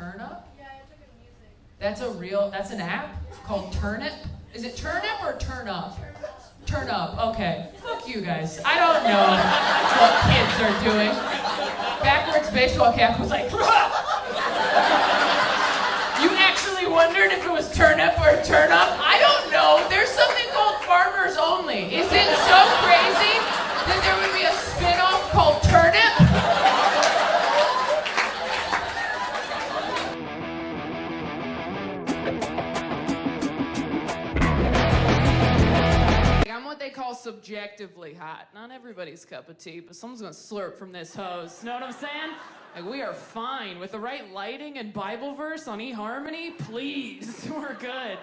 Turnip? Yeah, it's like a music. That's an app called Turnip? Is it Turnip or Turn Up? Turn Up, okay. Fuck you guys. I don't know what kids are doing. Backwards baseball cap was like, you actually wondered if it was Turnip or Turn Up? I don't know. There's something called Farmers Only. Is it so crazy that there would be a spin-off called Turnip? I'm what they call subjectively hot. Not everybody's cup of tea, but someone's gonna slurp from this hose. Know what I'm saying? Like, we are fine. With the right lighting and Bible verse on eHarmony, please, we're good.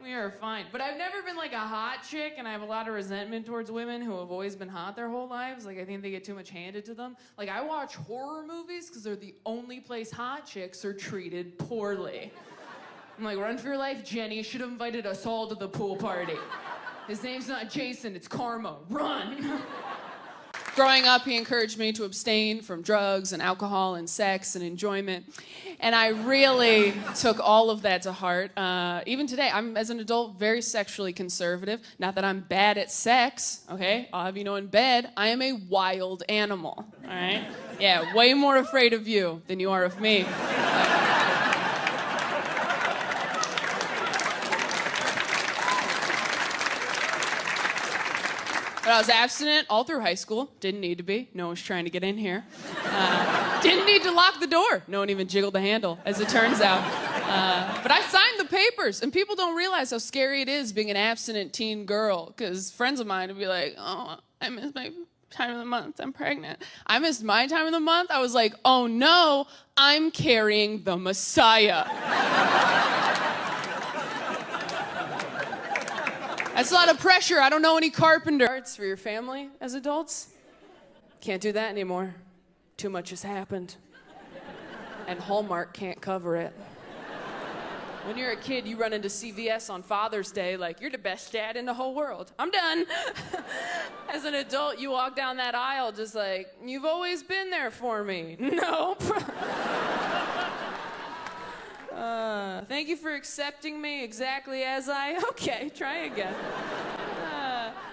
We are fine. But I've never been like a hot chick, and I have a lot of resentment towards women who have always been hot their whole lives. Like, I think they get too much handed to them. Like, I watch horror movies because they're the only place hot chicks are treated poorly. I'm like, run for your life, Jenny. You should have invited us all to the pool party. His name's not Jason, it's Karma. Run! Growing up, he encouraged me to abstain from drugs and alcohol and sex and enjoyment. And I really took all of that to heart. Even today, I'm, as an adult, very sexually conservative. Not that I'm bad at sex, okay? I'll have you know in bed, I am a wild animal, all right? Yeah, way more afraid of you than you are of me. But I was abstinent all through high school. Didn't need to be. No one was trying to get in here. Didn't need to lock the door. No one even jiggled the handle, as it turns out. But I signed the papers, and people don't realize how scary it is being an abstinent teen girl, because friends of mine would be like, oh, I missed my time of the month. I'm pregnant. I missed my time of the month. I was like, oh no, I'm carrying the Messiah. That's a lot of pressure. I don't know any carpenters. For your family as adults? Can't do that anymore. Too much has happened. And Hallmark can't cover it. When you're a kid, you run into CVS on Father's Day like, you're the best dad in the whole world. I'm done. As an adult, you walk down that aisle just like, you've always been there for me. Nope. Thank you for accepting me exactly as I... Okay, try again.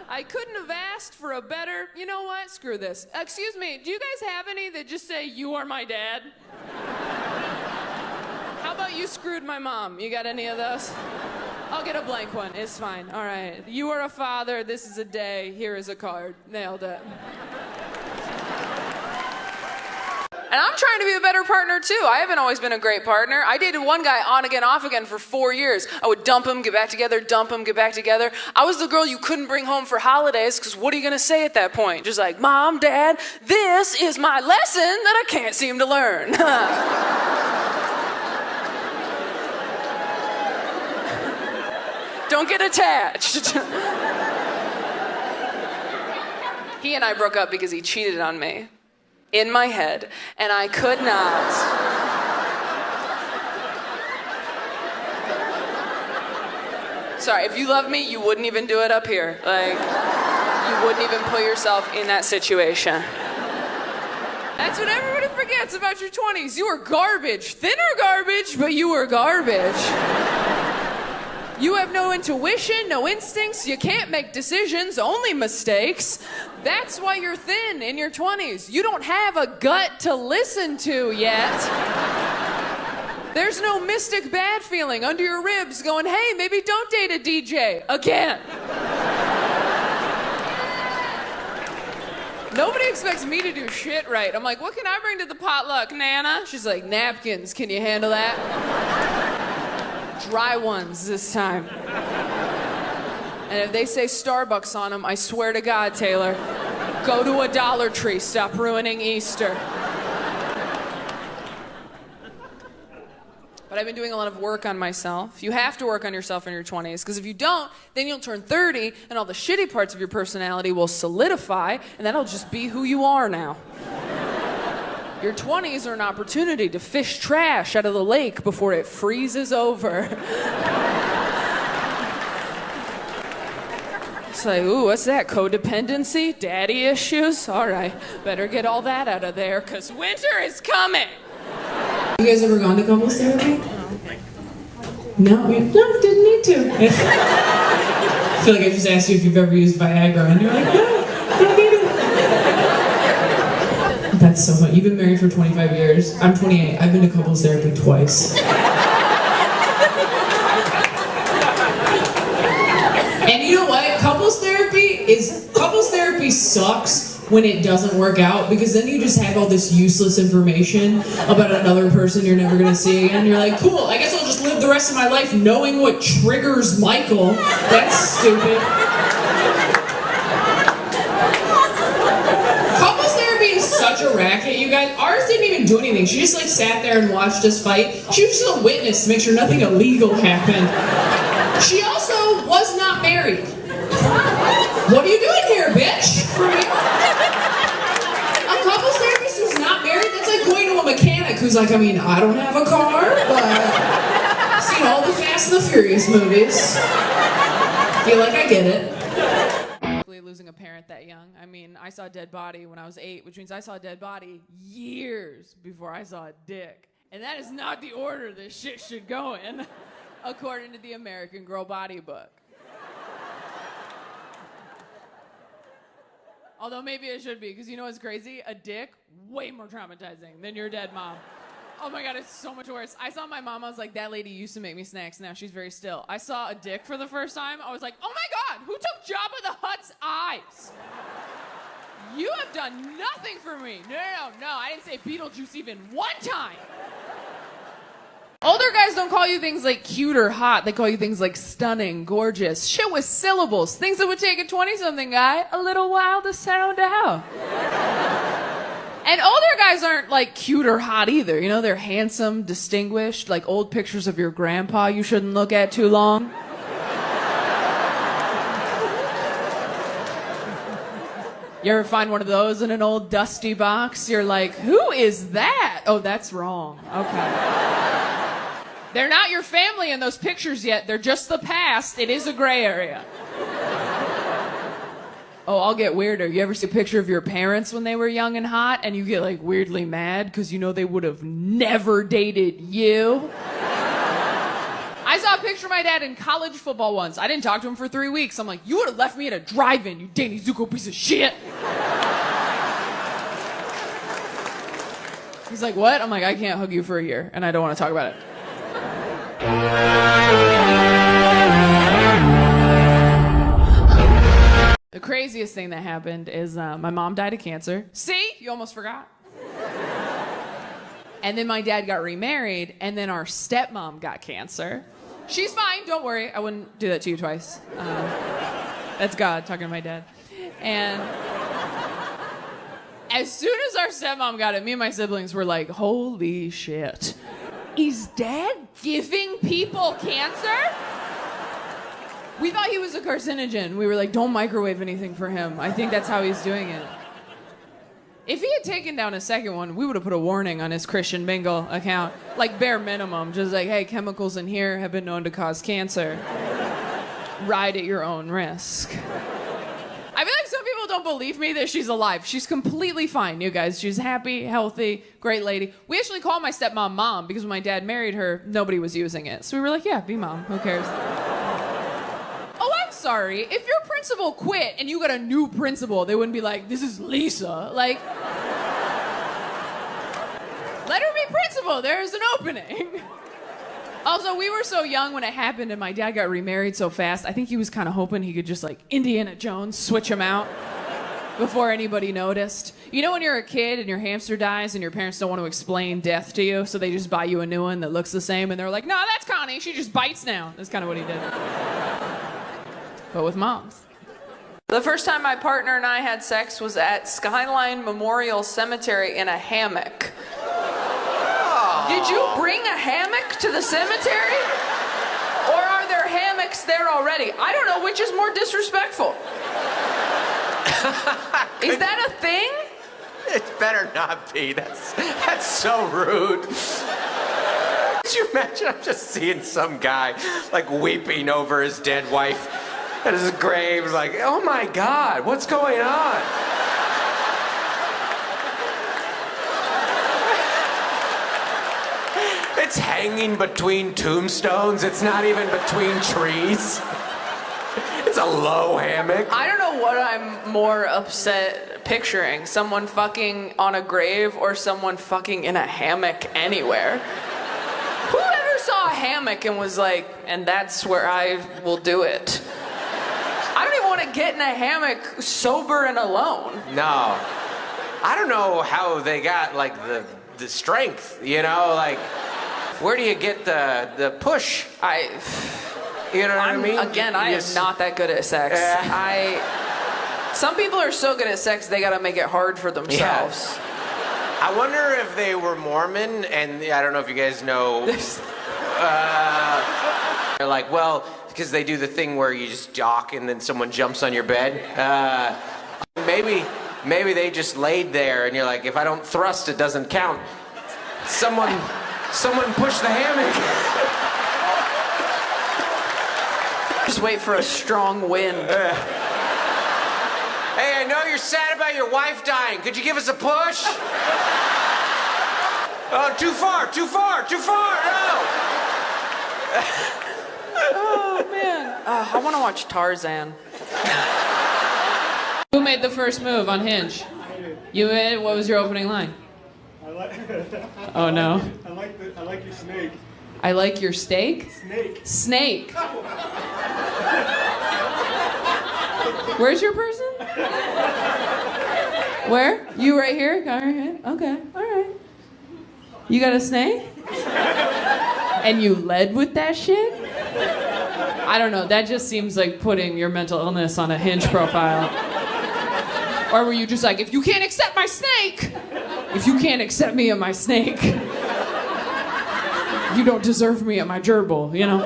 I couldn't have asked for a better... You know what? Screw this. Excuse me, do you guys have any that just say, you are my dad? How about you screwed my mom? You got any of those? I'll get a blank one. It's fine. All right. You are a father. This is a day. Here is a card. Nailed it. And I'm trying to be a better partner, too. I haven't always been a great partner. I dated one guy on again, off again for 4 years. I would dump him, get back together, dump him, get back together. I was the girl you couldn't bring home for holidays, because what are you going to say at that point? Just like, Mom, Dad, this is my lesson that I can't seem to learn. Don't get attached. He and I broke up because he cheated on me. In my head, and I could not. Sorry, if you love me, you wouldn't even do it up here. Like, you wouldn't even put yourself in that situation. That's what everybody forgets about your 20s. You were garbage. Thinner garbage, but you were garbage. You have no intuition, no instincts, you can't make decisions, only mistakes. That's why you're thin in your 20s. You don't have a gut to listen to yet. There's no mystic bad feeling under your ribs going, hey, maybe don't date a DJ again. Nobody expects me to do shit right. I'm like, what can I bring to the potluck, Nana? She's like, napkins, can you handle that? Dry ones this time. And if they say Starbucks on them, I swear to God, Taylor, go to a Dollar Tree. Stop ruining Easter. But I've been doing a lot of work on myself. You have to work on yourself in your 20s, because if you don't, then you'll turn 30, and all the shitty parts of your personality will solidify, and that'll just be who you are now. Your 20s are an opportunity to fish trash out of the lake before it freezes over. It's like, ooh, what's that? Codependency? Daddy issues? All right, better get all that out of there, because winter is coming. You guys ever gone to couples therapy? No, didn't need to. I feel like I just asked you if you've ever used Viagra, and you're like, no, don't need it. That's so funny. You've been married for 25 years. I'm 28. I've been to couples therapy twice. And you know what? Couples therapy sucks when it doesn't work out, because then you just have all this useless information about another person you're never gonna see again. You're like, cool, I guess I'll just live the rest of my life knowing what triggers Michael. That's stupid. Couples therapy is such a racket, you guys. Ours didn't even do anything. She just like sat there and watched us fight. She was just a witness to make sure nothing illegal happened. She also was not married. What are you doing here, bitch? A couples therapist who's not married, that's like going to a mechanic who's like, I mean, I don't have a car, but I've seen all the Fast and the Furious movies. Feel like I get it. Losing a parent that young. I mean, I saw a dead body when I was 8, which means I saw a dead body years before I saw a dick. And that is not the order this shit should go in, according to the American Girl Body Book. Although maybe it should be, because you know what's crazy? A dick, way more traumatizing than your dead mom. Oh my God, it's so much worse. I saw my mom, I was like, that lady used to make me snacks, now she's very still. I saw a dick for the first time, I was like, oh my God, who took Jabba the Hutt's eyes? You have done nothing for me. No, I didn't say Beetlejuice even one time. Older guys don't call you things like cute or hot. They call you things like stunning, gorgeous, shit with syllables. Things that would take a 20-something guy a little while to sound out. And older guys aren't like cute or hot either. You know, they're handsome, distinguished, like old pictures of your grandpa you shouldn't look at too long. You ever find one of those in an old dusty box? You're like, who is that? Oh, that's wrong. Okay. They're not your family in those pictures yet. They're just the past. It is a gray area. Oh, I'll get weirder. You ever see a picture of your parents when they were young and hot and you get like weirdly mad because you know they would have never dated you? I saw a picture of my dad in college football once. I didn't talk to him for 3 weeks. I'm like, you would have left me at a drive-in, you Danny Zuko piece of shit. He's like, what? I'm like, I can't hug you for a year and I don't want to talk about it. The craziest thing that happened is my mom died of cancer. See? You almost forgot. And then my dad got remarried, and then our stepmom got cancer. She's fine, don't worry. I wouldn't do that to you twice. That's God talking to my dad. And as soon as our stepmom got it, me and my siblings were like, holy shit. Is Dad giving people cancer? We thought he was a carcinogen. We were like, don't microwave anything for him. I think that's how he's doing it. If he had taken down a second one, we would have put a warning on his Christian Mingle account. Like bare minimum, just like, hey, chemicals in here have been known to cause cancer. Ride at your own risk. I feel like some people don't believe me that she's alive. She's completely fine, you guys. She's happy, healthy, great lady. We actually call my stepmom Mom because when my dad married her, nobody was using it. So we were like, yeah, be Mom. Who cares? Oh, I'm sorry. If your principal quit and you got a new principal, they wouldn't be like, this is Lisa. Like, let her be principal. There's an opening. Also, we were so young when it happened and my dad got remarried so fast, I think he was kind of hoping he could just like Indiana Jones switch him out before anybody noticed. You know when you're a kid and your hamster dies and your parents don't want to explain death to you, so they just buy you a new one that looks the same and they're like, no, that's Connie, she just bites now. That's kind of what he did. But with moms. The first time my partner and I had sex was at Skyline Memorial Cemetery in a hammock. Did you bring a hammock to the cemetery? Or are there hammocks there already? I don't know which is more disrespectful. Is that a thing? It better not be. That's so rude. Could you imagine? I'm just seeing some guy like weeping over his dead wife at his grave, like, oh my God, what's going on? hanging between tombstones. It's not even between trees. It's a low hammock. I don't know what I'm more upset picturing. Someone fucking on a grave or someone fucking in a hammock anywhere. Whoever saw a hammock and was like, and that's where I will do it. I don't even want to get in a hammock sober and alone. No. I don't know how they got, like, the strength, you know? Like, where do you get the push? You know what I mean? Again, I am not that good at sex. Some people are so good at sex, they gotta make it hard for themselves. Yeah. I wonder if they were Mormon, and I don't know if you guys know. They're like, well, because they do the thing where you just jock and then someone jumps on your bed. Maybe they just laid there, and you're like, if I don't thrust, it doesn't count. Someone push the hammock. Just wait for a strong wind. Hey, I know you're sad about your wife dying. Could you give us a push? Oh, too far, no! Oh, man. I want to watch Tarzan. Who made the first move on Hinge? You made? What was your opening line? Oh, no. I like your snake. I like your steak? Snake. Where's your person? Where? You right here? Got right here? Okay, all right. You got a snake? And you led with that shit? I don't know, that just seems like putting your mental illness on a Hinge profile. Or were you just like, if you can't accept my snake, if you can't accept me and my snake, you don't deserve me at my gerbil, you know?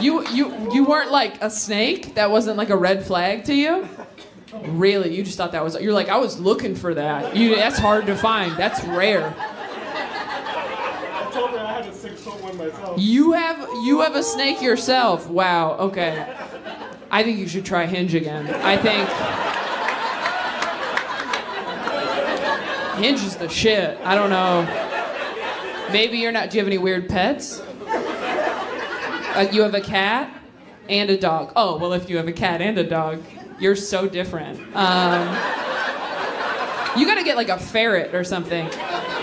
You weren't like a snake? That wasn't like a red flag to you? Really? You just thought that was... You're like, I was looking for that. That's hard to find. That's rare. I told her I had a 6-foot one myself. You have a snake yourself. Wow, okay. I think you should try Hinge again. I think... Hinge is the shit. I don't know. Maybe you're not... Do you have any weird pets? You have a cat and a dog. Oh, well, if you have a cat and a dog, you're so different. You gotta get like a ferret or something.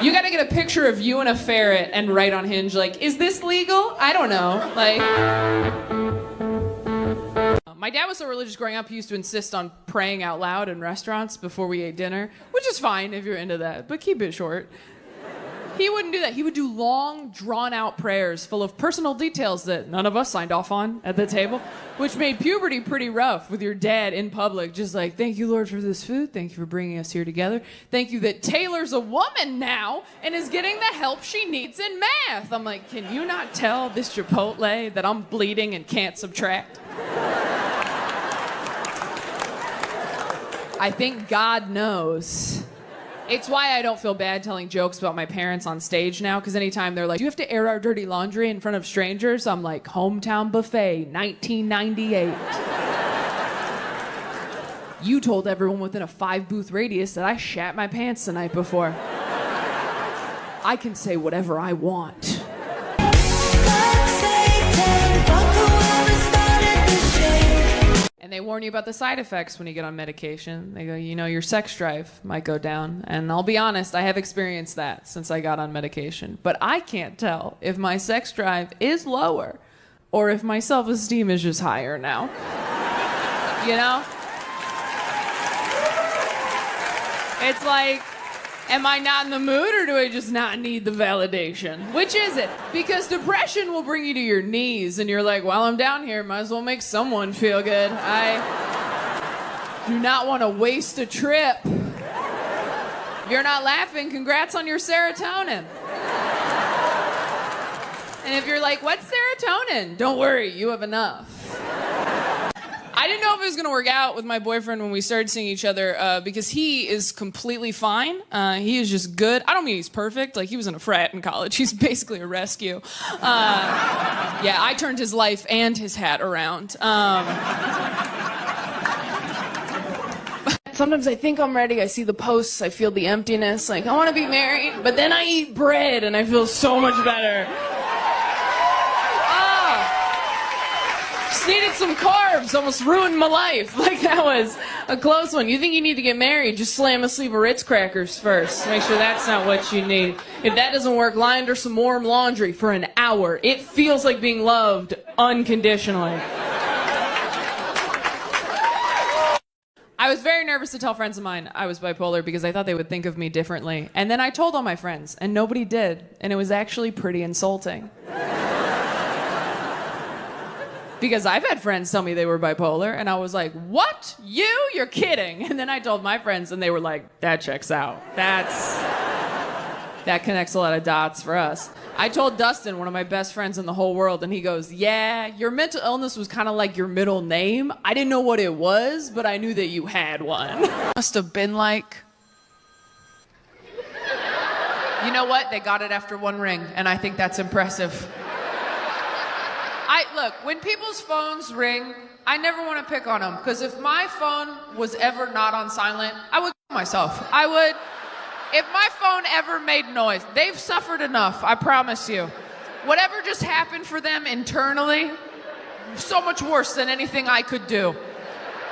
You gotta get a picture of you and a ferret and write on Hinge like, is this legal? I don't know. Like, my dad was so religious growing up, he used to insist on praying out loud in restaurants before we ate dinner, which is fine if you're into that, but keep it short. He wouldn't do that. He would do long, drawn-out prayers full of personal details that none of us signed off on at the table, which made puberty pretty rough with your dad in public, just like, thank you, Lord, for this food. Thank you for bringing us here together. Thank you that Taylor's a woman now and is getting the help she needs in math. I'm like, can you not tell this Chipotle that I'm bleeding and can't subtract? I think God knows. It's why I don't feel bad telling jokes about my parents on stage now, because anytime they're like, do you have to air our dirty laundry in front of strangers? I'm like, hometown buffet, 1998. You told everyone within a 5-booth radius that I shat my pants the night before. I can say whatever I want. And they warn you about the side effects when you get on medication. They go, you know, your sex drive might go down. And I'll be honest, I have experienced that since I got on medication. But I can't tell if my sex drive is lower or if my self-esteem is just higher now. You know? It's like, am I not in the mood or do I just not need the validation? Which is it? Because depression will bring you to your knees and you're like, while I'm down here, might as well make someone feel good. I do not want to waste a trip. If you're not laughing, congrats on your serotonin. And if you're like, what's serotonin? Don't worry, you have enough. I didn't know if it was going to work out with my boyfriend when we started seeing each other because he is completely fine. He is just good. I don't mean he's perfect. Like, he was in a frat in college. He's basically a rescue. Yeah, I turned his life and his hat around. Sometimes I think I'm ready, I see the posts, I feel the emptiness, like I want to be married, but then I eat bread and I feel so much better. Just needed some carbs, almost ruined my life. Like that was a close one. You think you need to get married, just slam a sleeve of Ritz crackers first. Make sure that's not what you need. If that doesn't work, lie under some warm laundry for an hour. It feels like being loved unconditionally. I was very nervous to tell friends of mine I was bipolar because I thought they would think of me differently. And then I told all my friends, and nobody did. And it was actually pretty insulting. Because I've had friends tell me they were bipolar, and I was like, what? You? You're kidding. And then I told my friends, and they were like, that checks out. That connects a lot of dots for us. I told Dustin, one of my best friends in the whole world, and he goes, yeah, your mental illness was kind of like your middle name. I didn't know what it was, but I knew that you had one. Must have been like... You know what? They got it after one ring, and I think that's impressive. Look, when people's phones ring, I never want to pick on them, because if my phone was ever not on silent, I would kill myself. If my phone ever made noise, they've suffered enough, I promise you. Whatever just happened for them internally, so much worse than anything I could do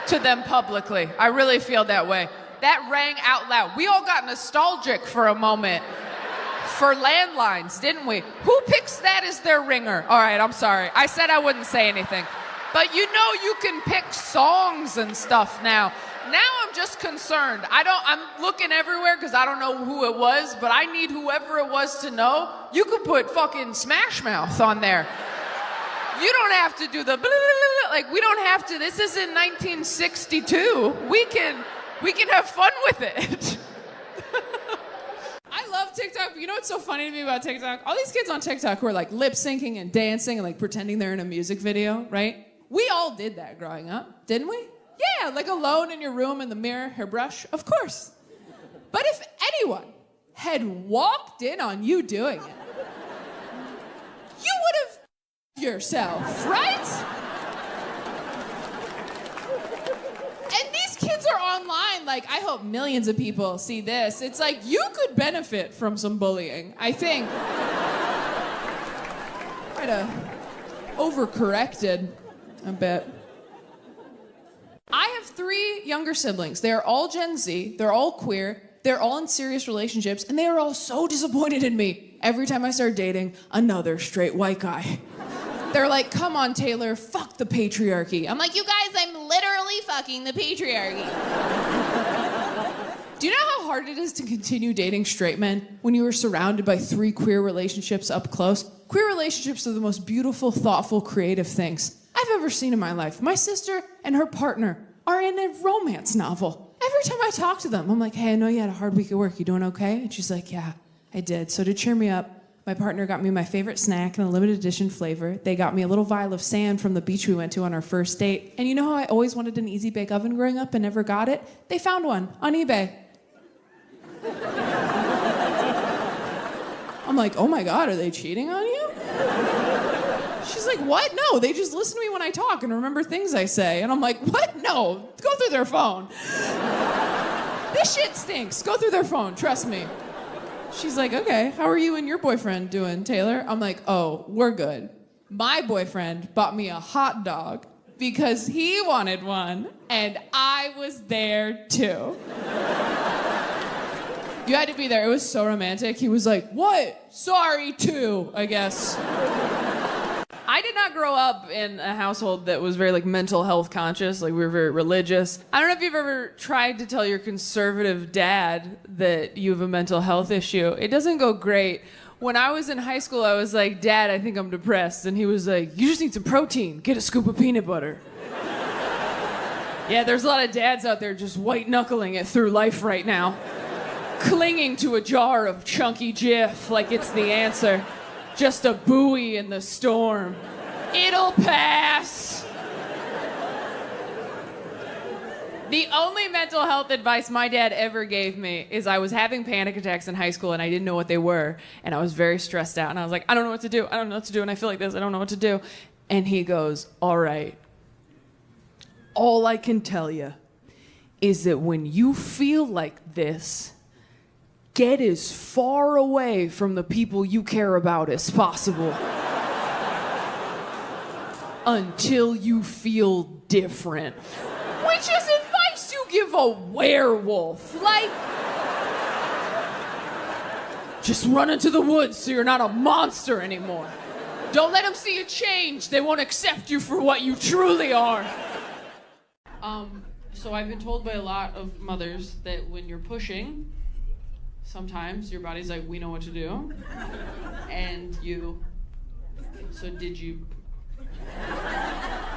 to them publicly. I really feel that way. That rang out loud. We all got nostalgic for a moment for landlines, didn't we? Who picks that as their ringer? All right, I'm sorry. I said I wouldn't say anything. But you know you can pick songs and stuff now. Now I'm just concerned. I'm looking everywhere because I don't know who it was, but I need whoever it was to know. You could put fucking Smash Mouth on there. You don't have to do the blah, blah, blah, like we don't have to. This isn't 1962. We can have fun with it. I love TikTok, but you know what's so funny to me about TikTok? All these kids on TikTok who are like lip syncing and dancing and like pretending they're in a music video, right? We all did that growing up, didn't we? Yeah, like alone in your room in the mirror, hairbrush, of course. But if anyone had walked in on you doing it, you would have yourself, right? And these kids are online, like, I hope millions of people see this. It's like, you could benefit from some bullying, I think. Might have overcorrected a bit. I have 3 younger siblings. They're all Gen Z, they're all queer, they're all in serious relationships, and they are all so disappointed in me every time I start dating another straight white guy. They're like, come on, Taylor, fuck the patriarchy. I'm like, you guys, I'm literally fucking the patriarchy. Do you know how hard it is to continue dating straight men when you are surrounded by 3 queer relationships up close? Queer relationships are the most beautiful, thoughtful, creative things I've ever seen in my life. My sister and her partner are in a romance novel. Every time I talk to them, I'm like, hey, I know you had a hard week at work. You doing okay? And she's like, yeah, I did. So to cheer me up, my partner got me my favorite snack in a limited edition flavor. They got me a little vial of sand from the beach we went to on our first date. And you know how I always wanted an easy bake oven growing up and never got it? They found one on eBay. I'm like, oh my God, are they cheating on you? She's like, what? No, they just listen to me when I talk and remember things I say. And I'm like, what? No, go through their phone. This shit stinks. Go through their phone, trust me. She's like, okay, how are you and your boyfriend doing, Taylor? I'm like, oh, we're good. My boyfriend bought me a hot dog because he wanted one, and I was there too. You had to be there. It was so romantic. He was like, what? Sorry, too, I guess. I did not grow up in a household that was very like mental health conscious. Like we were very religious. I don't know if you've ever tried to tell your conservative dad that you have a mental health issue. It doesn't go great. When I was in high school, I was like, Dad, I think I'm depressed. And he was like, you just need some protein. Get a scoop of peanut butter. Yeah, there's a lot of dads out there just white knuckling it through life right now. Clinging to a jar of chunky Jif like it's the answer. Just a buoy in the storm. It'll pass. The only mental health advice my dad ever gave me is I was having panic attacks in high school and I didn't know what they were. And I was very stressed out. And I was like, I don't know what to do. I don't know what to do. And I feel like this. I don't know what to do. And he goes, all right. All I can tell you is that when you feel like this, get as far away from the people you care about as possible. Until you feel different. Which is advice you give a werewolf. Like, just run into the woods so you're not a monster anymore. Don't let them see you change. They won't accept you for what you truly are. So I've been told by a lot of mothers that when you're pushing, sometimes your body's like, we know what to do. And so did you?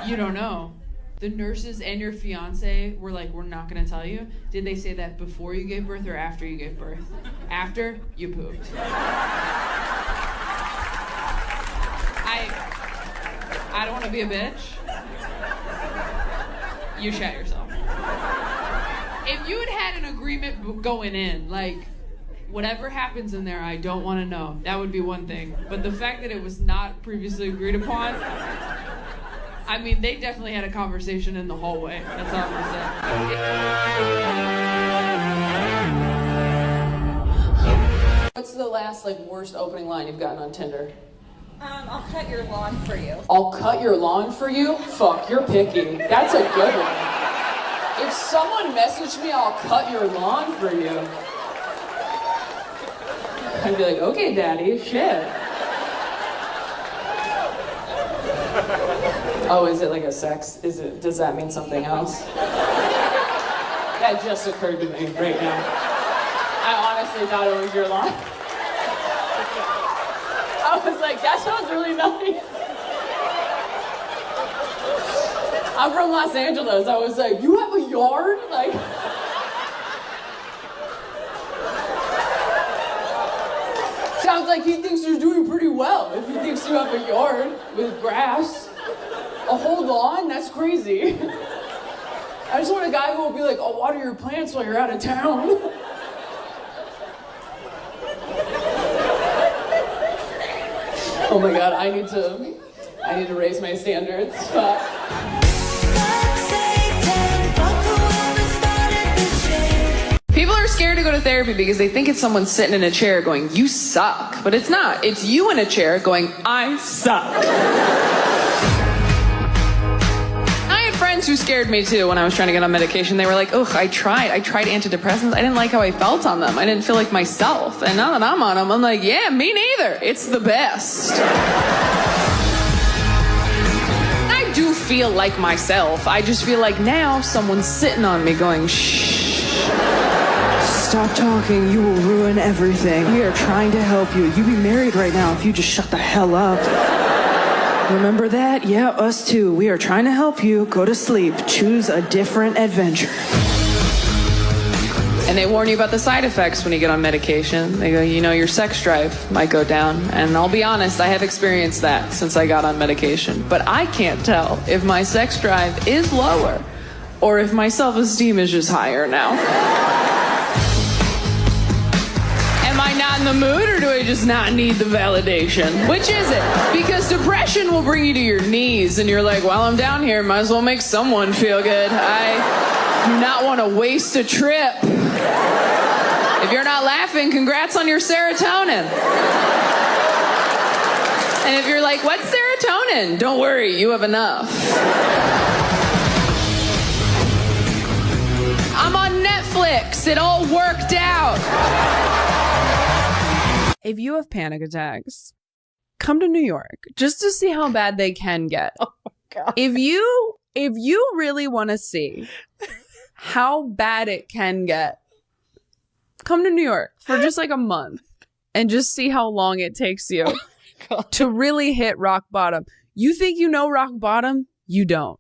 You don't know. The nurses and your fiance were like, we're not gonna tell you. Did they say that before you gave birth or after you gave birth? After, you pooped. I don't wanna be a bitch. You shat yourself. If you had an agreement going in, like, whatever happens in there, I don't wanna know. That would be one thing. But the fact that it was not previously agreed upon, I mean, they definitely had a conversation in the hallway. That's all I'm gonna say. What's the last, worst opening line you've gotten on Tinder? I'll cut your lawn for you. I'll cut your lawn for you? Fuck, you're picky. That's a good one. If someone messaged me, I'll cut your lawn for you, I'd be like, okay, daddy, shit. Oh, is it like a sex? Does that mean something else? That just occurred to me right now. I honestly thought it was your lawn. I was like, that sounds really nice. I'm from Los Angeles. I was like, you have a yard? Like, sounds like he thinks you're doing pretty well if he thinks you have a yard with grass. A whole lawn? That's crazy. I just want a guy who will be like, I'll water your plants while you're out of town. Oh my God, I need to raise my standards. People are scared to go to therapy because they think it's someone sitting in a chair going, you suck. But it's not. It's you in a chair going, I suck. Who scared me too when I was trying to get on medication. They were like, ugh, I tried antidepressants. I didn't like how I felt on them. I didn't feel like myself. And now that I'm on them, I'm like, yeah, me neither. It's the best. I do feel like myself. I just feel like now someone's sitting on me going, shh. Stop talking. You will ruin everything. We are trying to help you. You'd be married right now if you just shut the hell up. Remember that? Yeah, us too. We are trying to help you. Go to sleep. Choose a different adventure. And they warn you about the side effects when you get on medication. They go, your sex drive might go down. And I'll be honest, I have experienced that since I got on medication. But I can't tell if my sex drive is lower or if my self-esteem is just higher now. Am I not in the mood, or do I just not need the validation? Which is it? Because depression will bring you to your knees, and you're like, well, I'm down here, might as well make someone feel good. I do not want to waste a trip. If you're not laughing, congrats on your serotonin. And if you're like, what's serotonin? Don't worry, you have enough. I'm on Netflix. It all worked out. If you have panic attacks, come to New York just to see how bad they can get. Oh my God. If you really want to see how bad it can get, come to New York for just like a month and just see how long it takes you to really hit rock bottom. You think you know rock bottom? You don't.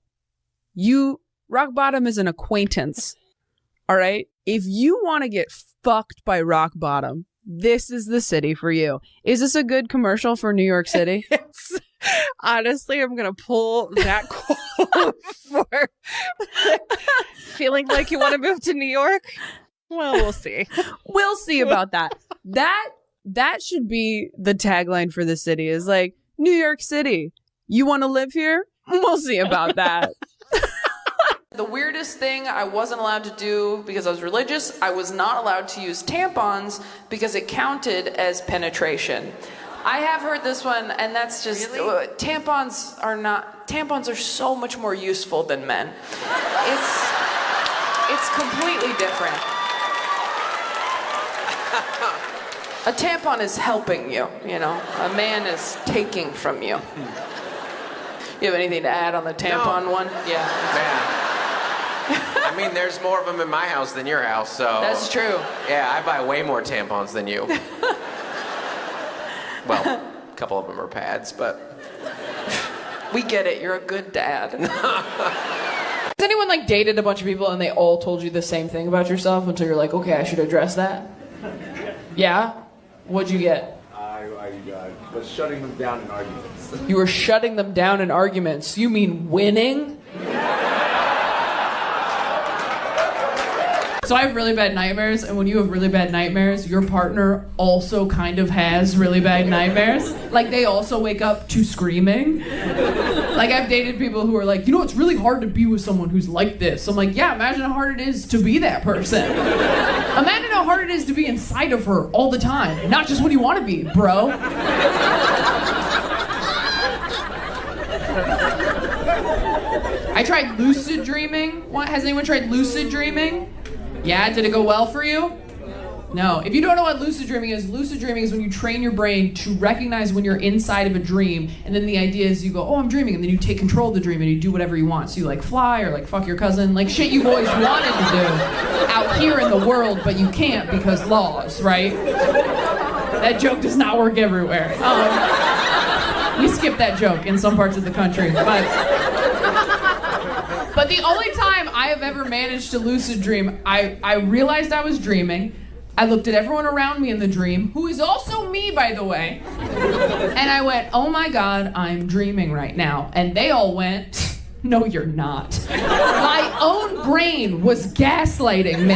Rock bottom is an acquaintance. All right? If you want to get fucked by rock bottom, this is the city for you. Is this a good commercial for New York City? Honestly, I'm going to pull that quote for feeling like you want to move to New York. Well, we'll see. We'll see about that. That should be the tagline for the city, is like, New York City, you want to live here? We'll see about that. The weirdest thing I wasn't allowed to do because I was religious, I was not allowed to use tampons because it counted as penetration. I have heard this one, and that's just, really? Tampons are so much more useful than men. It's completely different. A tampon is helping you, you know. A man is taking from you. You have anything to add on the tampon one? Yeah. Man. I mean, there's more of them in my house than your house, so... That's true. Yeah, I buy way more tampons than you. Well, a couple of them are pads, but... We get it, you're a good dad. Has anyone, like, dated a bunch of people and they all told you the same thing about yourself until you're like, okay, I should address that? Yeah? What'd you get? I was shutting them down in arguments. You were shutting them down in arguments. You mean winning? So I have really bad nightmares, and when you have really bad nightmares, your partner also kind of has really bad nightmares. Like, they also wake up to screaming. Like, I've dated people who are like, you know, it's really hard to be with someone who's like this. I'm like, yeah, imagine how hard it is to be that person. Imagine how hard it is to be inside of her all the time, not just when you want to be, bro. I tried lucid dreaming. What? Has anyone tried lucid dreaming? Yeah, did it go well for you? No. If you don't know what lucid dreaming is when you train your brain to recognize when you're inside of a dream, and then the idea is you go, oh, I'm dreaming, and then you take control of the dream and you do whatever you want. So you like fly or like fuck your cousin, like shit you've always wanted to do out here in the world, but you can't because laws, right? That joke does not work everywhere. We skip that joke in some parts of the country, but the only time I have ever managed to lucid dream, I realized I was dreaming. I looked at everyone around me in the dream, who is also me, by the way, and I went, oh my God, I'm dreaming right now. And they all went, no, you're not. My own brain was gaslighting me.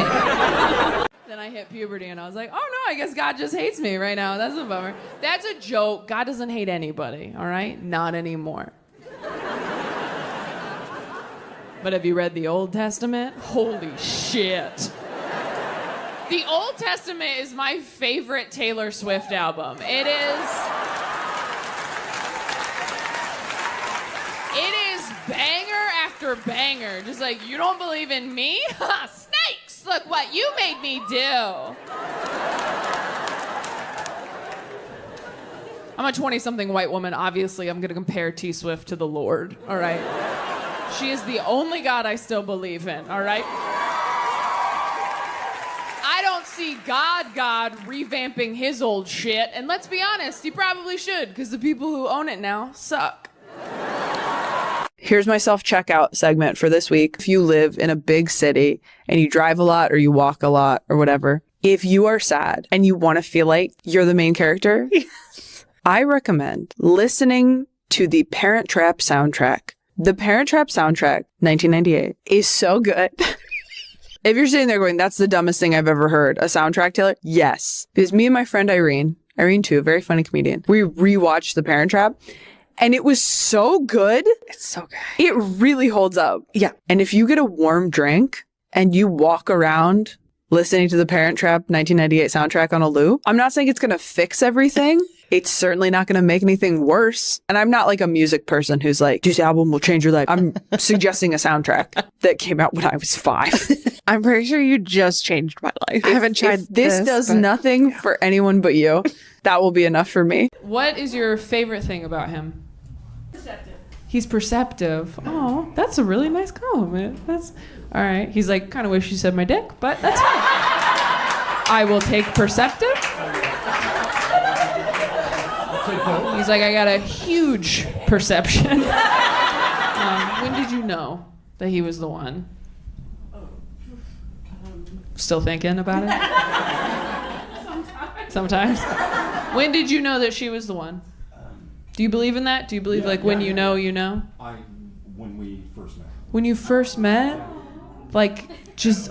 Then I hit puberty and I was like, oh no, I guess God just hates me right now. That's a bummer. That's a joke. God doesn't hate anybody, all right? Not anymore. But have you read the Old Testament? Holy shit. The Old Testament is my favorite Taylor Swift album. It is banger after banger. Just like, you don't believe in me? Snakes, look what you made me do. I'm a 20-something white woman. Obviously, I'm going to compare T Swift to the Lord, all right? She is the only God I still believe in, all right? I don't see God revamping his old shit, and let's be honest, he probably should, because the people who own it now suck. Here's my self-checkout segment for this week. If you live in a big city and you drive a lot or you walk a lot or whatever, if you are sad and you want to feel like you're the main character, I recommend listening to the Parent Trap soundtrack. The Parent Trap soundtrack, 1998, is so good. If you're sitting there going, that's the dumbest thing I've ever heard, a soundtrack, Taylor? Yes. Because me and my friend Irene too, a very funny comedian, we rewatched The Parent Trap, and it was so good. It's so good. It really holds up. Yeah. And if you get a warm drink and you walk around listening to the Parent Trap 1998 soundtrack on a loop, I'm not saying it's going to fix everything. It's certainly not going to make anything worse. And I'm not like a music person who's like, this album will change your life. I'm suggesting a soundtrack that came out when I was 5. I'm pretty sure you just changed my life. I haven't tried this. Does nothing for anyone but you. That will be enough for me. What is your favorite thing about him? Perceptive. He's perceptive. Oh, that's a really nice compliment. That's all right. He's like, kind of wish you said my dick, but that's fine. I will take perceptive. He's like, I got a huge perception. When did you know that he was the one? Still thinking about it? Sometimes. When did you know that she was the one? Do you believe in that? Do you believe when you know, you know? When we first met. When you first met? Like, just...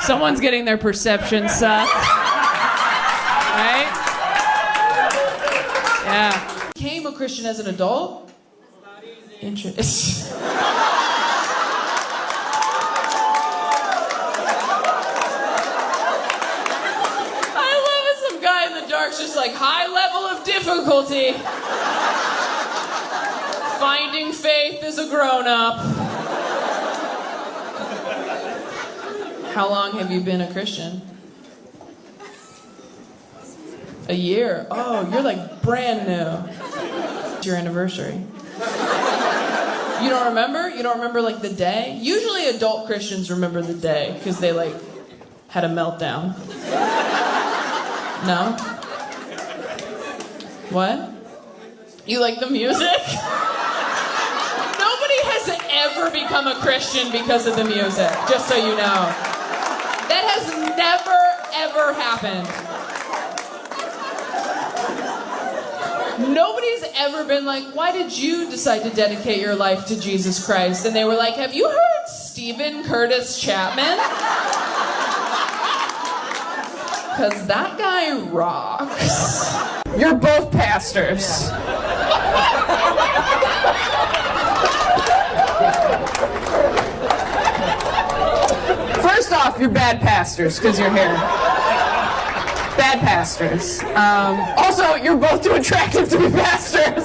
Someone's getting their perception sucked. Right? Yeah. Came a Christian as an adult? Interesting. Dark's just like, high level of difficulty. Finding faith as a grown-up. How long have you been a Christian? A year? Oh, you're like brand new. It's your anniversary. You don't remember? You don't remember like the day? Usually adult Christians remember the day because they like had a meltdown. No? What? You like the music? Nobody has ever become a Christian because of the music, just so you know. That has never, ever happened. Nobody's ever been like, why did you decide to dedicate your life to Jesus Christ? And they were like, have you heard Stephen Curtis Chapman? Because that guy rocks. You're both pastors. First off, you're bad pastors because you're here. Bad pastors. Also, you're both too attractive to be pastors.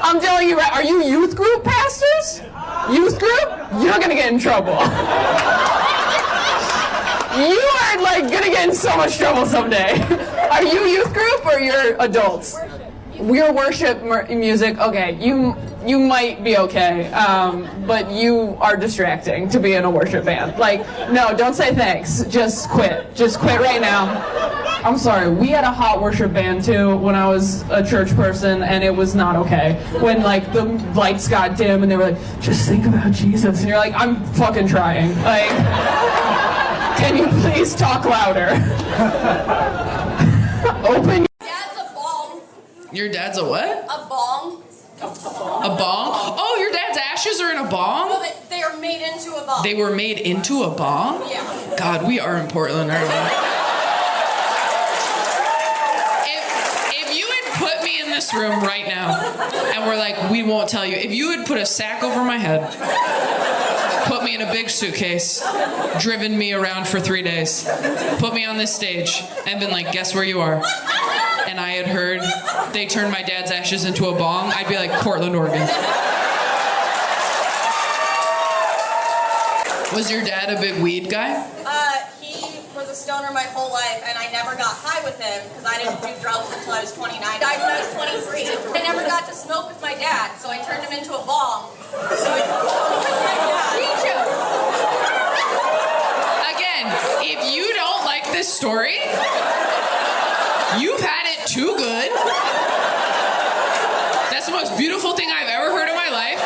I'm telling you, are you youth group pastors? Youth group? You're gonna get in trouble. You are like gonna get in so much trouble someday. Are you youth group or you're adults? We're worship music. Okay, you might be okay, but you are distracting to be in a worship band. Like, no, don't say thanks. Just quit. Just quit right now. I'm sorry. We had a hot worship band too when I was a church person, and it was not okay. When like the lights got dim and they were like, just think about Jesus, and you're like, I'm fucking trying. Like, can you please talk louder? Open. Dad's a bong. Your dad's a what? A bong. A bong? Oh, your dad's ashes are in a bong? No, they are made into a bong. They were made into a bong? Yeah. God, we are in Portland, aren't we? If you had put me in this room right now, and we're like, we won't tell you. If you had put a sack over my head, put me in a big suitcase, driven me around for 3 days, put me on this stage, and been like, guess where you are? And I had heard they turned my dad's ashes into a bong, I'd be like, Portland, Oregon. Was your dad a big weed guy? He was a stoner my whole life, and I never got high with him because I didn't do drugs until I was 29. I died when I was 23. I never got to smoke with my dad, so I turned him into a bong. So I could smoke with my dad. Again, if you don't like this story, you've had it too good. That's the most beautiful thing I've ever heard in my life.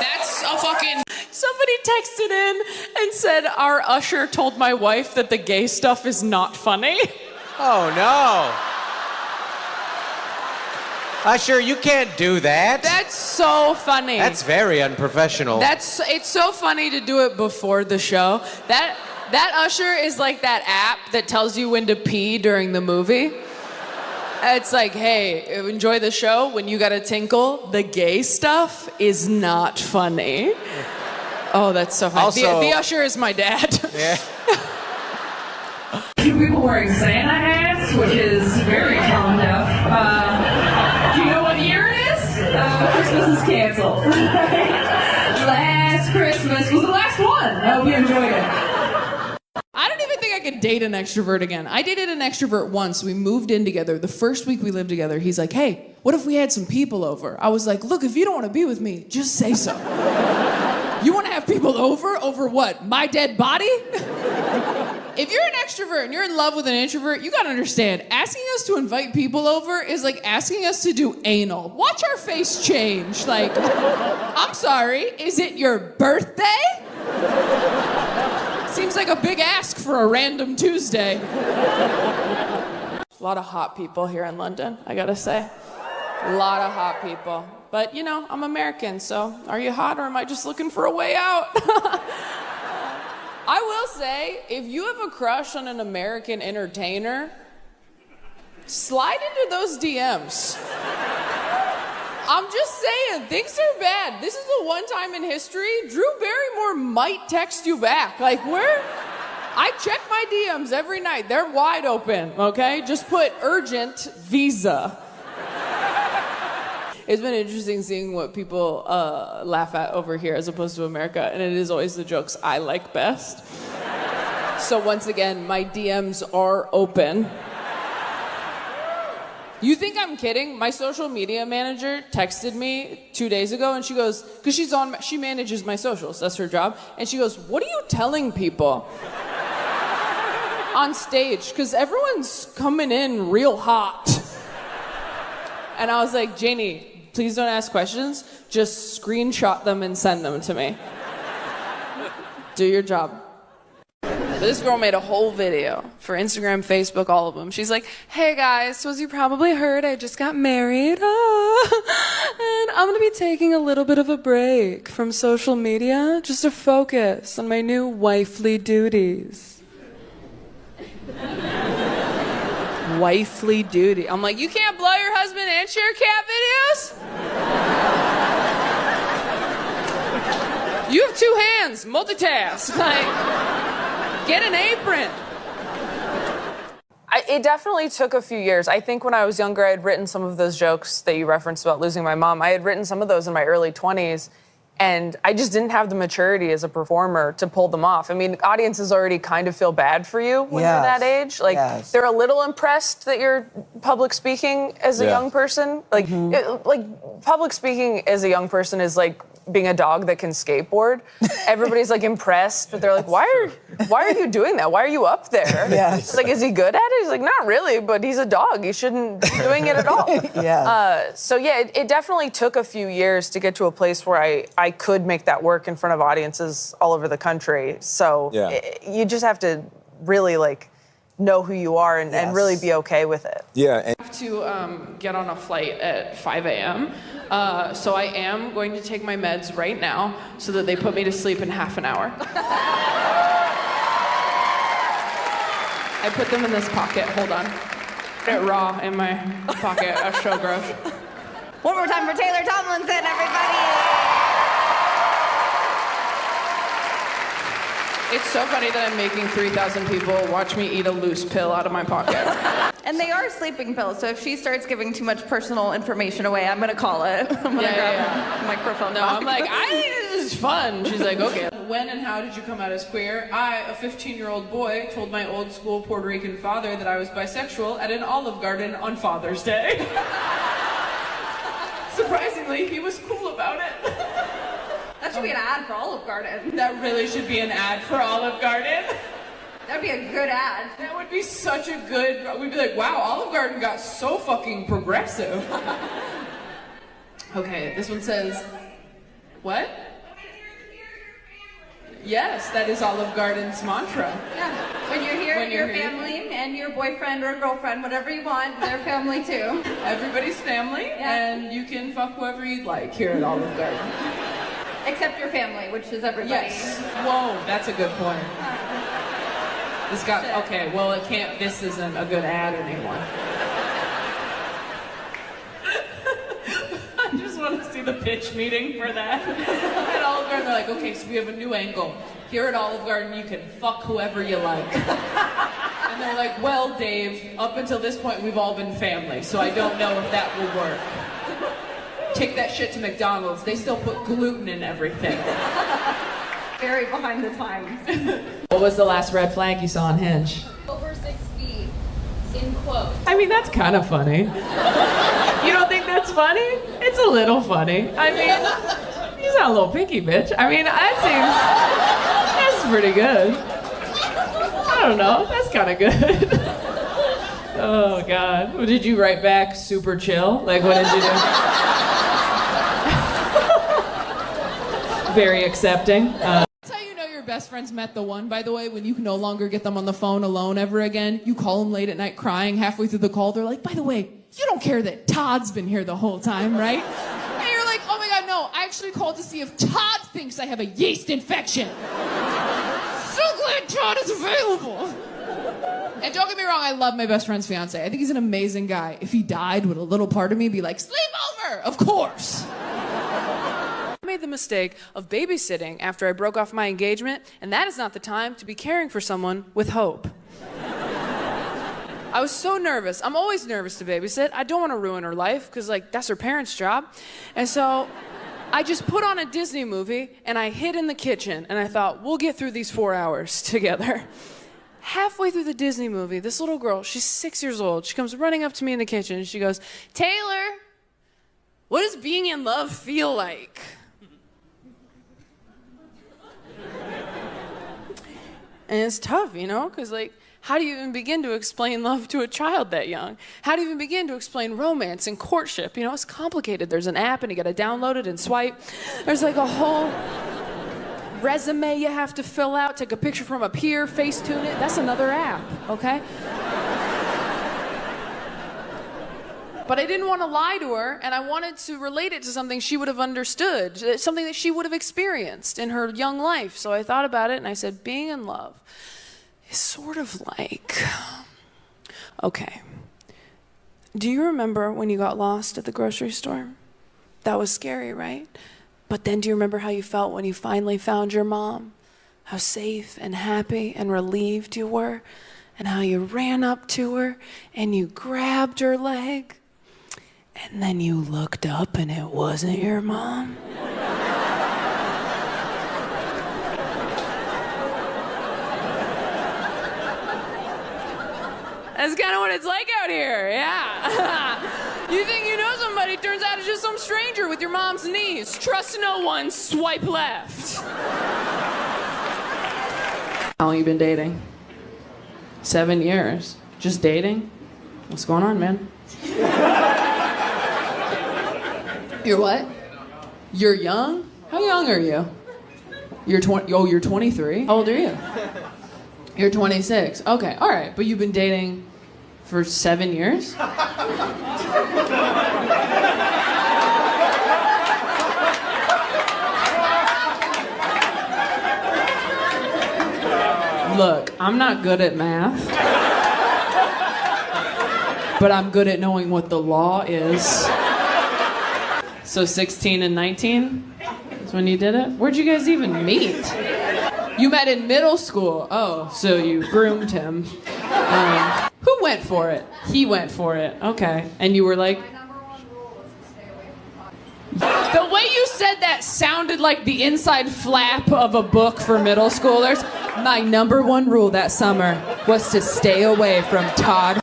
That's a fucking... Somebody texted in and said, our usher told my wife that the gay stuff is not funny. Oh, no. Usher, you can't do that. That's so funny. That's very unprofessional. It's so funny to do it before the show. That usher is like that app that tells you when to pee during the movie. It's like, hey, enjoy the show. When you gotta tinkle, the gay stuff is not funny. Oh, that's so funny. Also, the usher is my dad. Yeah. 2 people wearing Santa hats, which is very tone deaf. Do you know what year it is? Christmas is canceled. Last Christmas was the last one. I hope you enjoyed it. I don't even think I could date an extrovert again. I dated an extrovert once. We moved in together. The first week we lived together, he's like, hey, what if we had some people over? I was like, look, if you don't want to be with me, just say so. You want to have people over? Over what? My dead body? If you're an extrovert and you're in love with an introvert, you gotta understand, asking us to invite people over is like asking us to do anal. Watch our face change. Like, I'm sorry, is it your birthday? Seems like a big ask for a random Tuesday. A lot of hot people here in London, I gotta say. A lot of hot people. But, you know, I'm American, so are you hot or am I just looking for a way out? I will say, if you have a crush on an American entertainer, slide into those DMs. I'm just saying, things are bad. This is the one time in history Drew Barrymore might text you back. Like, where? I check my DMs every night. They're wide open, okay? Just put urgent visa. It's been interesting seeing what people laugh at over here as opposed to America, and it is always the jokes I like best. So once again, my DMs are open. You think I'm kidding? My social media manager texted me 2 days ago, and she goes, because she manages my socials, that's her job, and she goes, "What are you telling people on stage? Because everyone's coming in real hot." And I was like, "Janie, please don't ask questions. Just screenshot them and send them to me. Do your job." This girl made a whole video for Instagram, Facebook, all of them. She's like, "Hey guys, so as you probably heard, I just got married. And I'm gonna be taking a little bit of a break from social media just to focus on my new wifely duties." Wifely duty. I'm like, you can't blow your husband and share cat videos? You have two hands, multitask. Like, get an apron. It definitely took a few years. I think when I was younger, I had written some of those jokes that you referenced about losing my mom. I had written some of those in my early 20s, and I just didn't have the maturity as a performer to pull them off. I mean, audiences already kind of feel bad for you when you're that age. Like, they're a little impressed that you're public speaking as a young person. Like, public speaking as a young person is like being a dog that can skateboard. Everybody's like impressed, but they're like, why are you doing that? Why are you up there? It's like, is he good at it? He's like, not really, but he's a dog. He shouldn't be doing it at all. It definitely took a few years to get to a place where I could make that work in front of audiences all over the country. So you just have to really like know who you are and really be okay with it. Yeah. I have to get on a flight at 5 a.m. So I am going to take my meds right now so that they put me to sleep in half an hour. I put them in this pocket. Hold on. They're raw in my pocket. That's so gross. One more time for Taylor Tomlinson, everybody. It's so funny that I'm making 3,000 people watch me eat a loose pill out of my pocket. And they are sleeping pills, so if she starts giving too much personal information away, I'm gonna call it. I'm gonna grab a microphone. No, I'm like, I think this is fun. She's like, okay. When and how did you come out as queer? I, a 15-year-old boy, told my old school Puerto Rican father that I was bisexual at an Olive Garden on Father's Day. Surprisingly, he was cool about it. That should be an ad for Olive Garden. That really should be an ad for Olive Garden. That'd be a good ad. That would be such a good... We'd be like, wow, Olive Garden got so fucking progressive. Okay, this one says... What? Yes, that is Olive Garden's mantra. Yeah, when you're here, your family and your boyfriend or girlfriend, whatever you want, their family too. Everybody's family, and you can fuck whoever you'd like here at Olive Garden. Except your family, which is everybody. Yes. Whoa, that's a good point. This got, okay, well it can't, this isn't a good ad anymore. I just want to see the pitch meeting for that. At Olive Garden, they're like, okay, so we have a new angle. Here at Olive Garden, you can fuck whoever you like. And they're like, well, Dave, up until this point, we've all been family, so I don't know if that will work. Take that shit to McDonald's. They still put gluten in everything. Very behind the times. What was the last red flag you saw on Hinge? Over 6 feet, in quotes. I mean, that's kind of funny. You don't think that's funny? It's a little funny. I mean, he's not a little picky bitch. I mean, that's pretty good. I don't know, that's kind of good. Oh, God. What did you write back? Super chill? Like, what did you do? Very accepting. That's how you know your best friends met the one, by the way, when you can no longer get them on the phone alone ever again. You call them late at night crying halfway through the call. They're like, by the way, you don't care that Todd's been here the whole time, right? And you're like, oh my God, no. I actually called to see if Todd thinks I have a yeast infection. So glad Todd is available. And don't get me wrong, I love my best friend's fiance. I think he's an amazing guy. If he died, would a little part of me be like, sleepover? Of course. I made the mistake of babysitting after I broke off my engagement, and that is not the time to be caring for someone with hope. I was so nervous. I'm always nervous to babysit. I don't want to ruin her life, because, like, that's her parents' job. And so I just put on a Disney movie, and I hid in the kitchen, and I thought, we'll get through these 4 hours together. Halfway through the Disney movie, this little girl, she's 6 years old, she comes running up to me in the kitchen, and she goes, Taylor, what does being in love feel like? And it's tough, you know, because, like, how do you even begin to explain love to a child that young? How do you even begin to explain romance and courtship? You know, it's complicated. There's an app, and you got to download it and swipe. There's, like, a whole resume you have to fill out, take a picture from up here, Facetune it. That's another app, okay? But I didn't want to lie to her, and I wanted to relate it to something she would have understood, something that she would have experienced in her young life. So I thought about it, and I said, being in love is sort of like... Okay. Do you remember when you got lost at the grocery store? That was scary, right? But then do you remember how you felt when you finally found your mom? How safe and happy and relieved you were? And how you ran up to her and you grabbed her leg? And then you looked up and it wasn't your mom? That's kind of what it's like out here, yeah. You think you know somebody, turns out it's just some stranger with your mom's niece. Trust no one, swipe left. How long you been dating? 7 years. Just dating? What's going on, man? You're what? You're young? How young are you? You're 20. Oh, you're 23? How old are you? You're 26. Okay, all right. But you've been dating for 7 years? Look, I'm not good at math, but I'm good at knowing what the law is. So 16 and 19 is when you did it? Where'd you guys even meet? You met in middle school. Oh, so you groomed him. Who went for it? He went for it. Okay. And you were like... The way you said that sounded like the inside flap of a book for middle schoolers. My number one rule that summer was to stay away from Todd.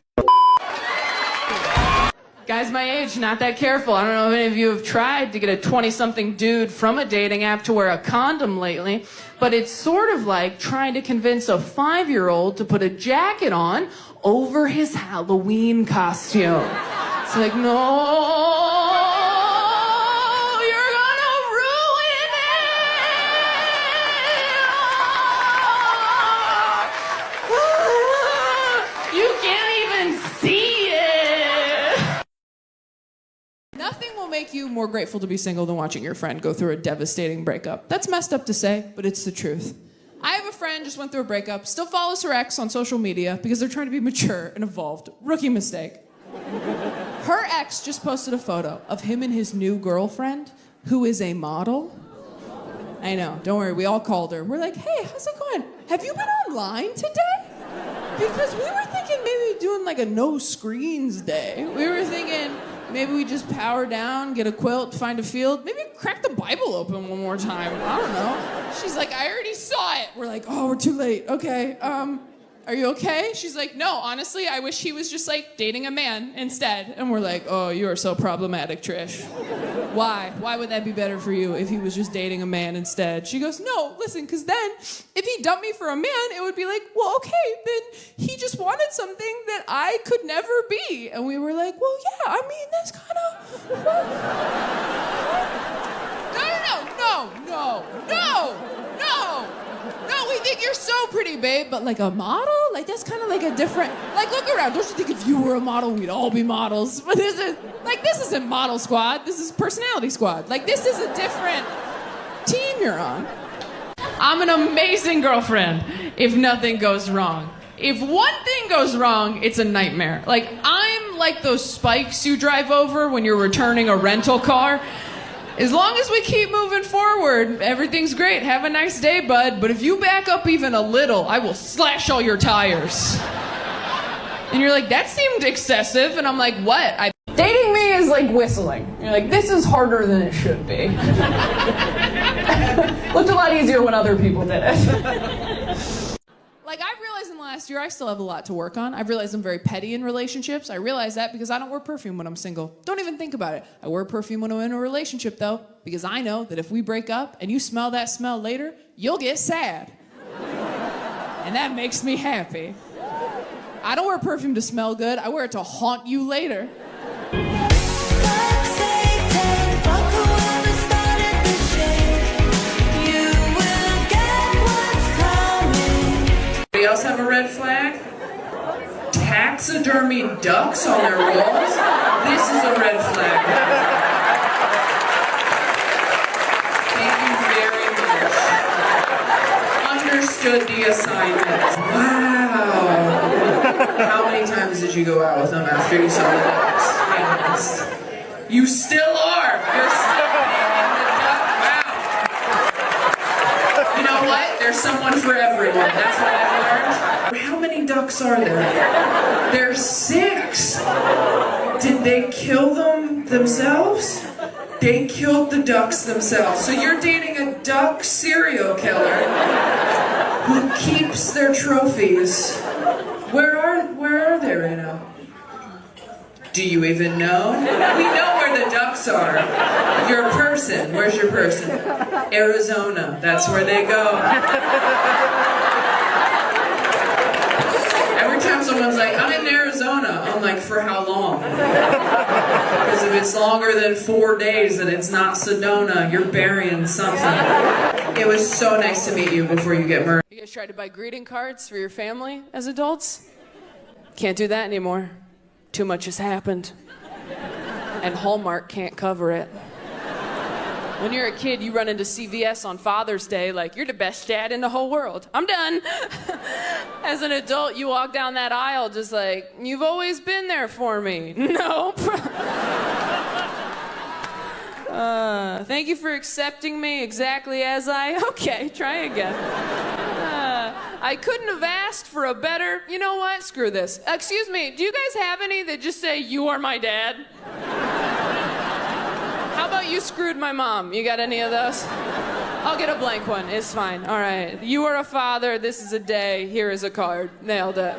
Guys my age, not that careful. I don't know if any of you have tried to get a 20-something dude from a dating app to wear a condom lately, but it's sort of like trying to convince a 5-year-old to put a jacket on over his Halloween costume. It's like, no, you're gonna ruin it. You can't even see it. Nothing will make you more grateful to be single than watching your friend go through a devastating breakup. That's messed up to say, but it's the truth. I have a friend just went through a breakup, still follows her ex on social media because they're trying to be mature and evolved. Rookie mistake. Her ex just posted a photo of him and his new girlfriend, who is a model. I know, don't worry, we all called her. We're like, hey, how's it going? Have you been online today? Because we were thinking maybe doing like a no screens day. We were thinking maybe we just power down, get a quilt, find a field, maybe crack the Bible open one more time. I don't know. She's like, I already saw it. We're like, oh, we're too late. Okay, are you okay? She's like, no, honestly, I wish he was just like dating a man instead. And we're like, oh, you are so problematic, Trish. Why? Why would that be better for you if he was just dating a man instead? She goes, no, listen, because then if he dumped me for a man, it would be like, well, okay, then he just wanted something that I could never be. And we were like, well, yeah, I mean, that's kind of... No, we think you're so pretty, babe, but like a model? Like that's kind of like a different, like look around, don't you think if you were a model, we'd all be models? But this isn't Model Squad, this is Personality Squad. Like this is a different team you're on. I'm an amazing girlfriend if nothing goes wrong. If one thing goes wrong, it's a nightmare. Like, I'm like those spikes you drive over when you're returning a rental car. As long as we keep moving forward, everything's great. Have a nice day, bud. But if you back up even a little, I will slash all your tires. And you're like, that seemed excessive. And I'm like, what? Dating me is like whistling. You're like, this is harder than it should be. Looked a lot easier when other people did it. Like, I've realized in the last year, I still have a lot to work on. I've realized I'm very petty in relationships. I realize that because I don't wear perfume when I'm single. Don't even think about it. I wear perfume when I'm in a relationship, though, because I know that if we break up and you smell that smell later, you'll get sad. And that makes me happy. I don't wear perfume to smell good. I wear it to haunt you later. Anybody else have a red flag? Taxidermy ducks on their walls? This is a red flag. Thank you very much. Understood the assignment. Wow. How many times did you go out with them after you saw the ducks? Be honest. You still are. You're still in the duck. Wow. You know what? There's someone for everyone. That's what I've learned. How many ducks are there? There's 6. Did they kill them themselves? They killed the ducks themselves. So you're dating a duck serial killer who keeps their trophies. Where are they right now? Do you even know? We know where the ducks are. Your person. Where's your person? Arizona. That's where they go. Every time someone's like, I'm in Arizona, I'm like, for how long? Because if it's longer than 4 days and it's not Sedona, you're burying something. It was so nice to meet you before you get murdered. You guys tried to buy greeting cards for your family as adults? Can't do that anymore. Too much has happened. And Hallmark can't cover it. When you're a kid, you run into CVS on Father's Day like, you're the best dad in the whole world. I'm done. As an adult, you walk down that aisle just like, you've always been there for me. Nope. Thank you for accepting me exactly as I... Okay, try again. I couldn't have asked for a better... You know what? Screw this. Excuse me, do you guys have any that just say, you are my dad? How about you screwed my mom? You got any of those? I'll get a blank one. It's fine. All right. You are a father. This is a day. Here is a card. Nailed it.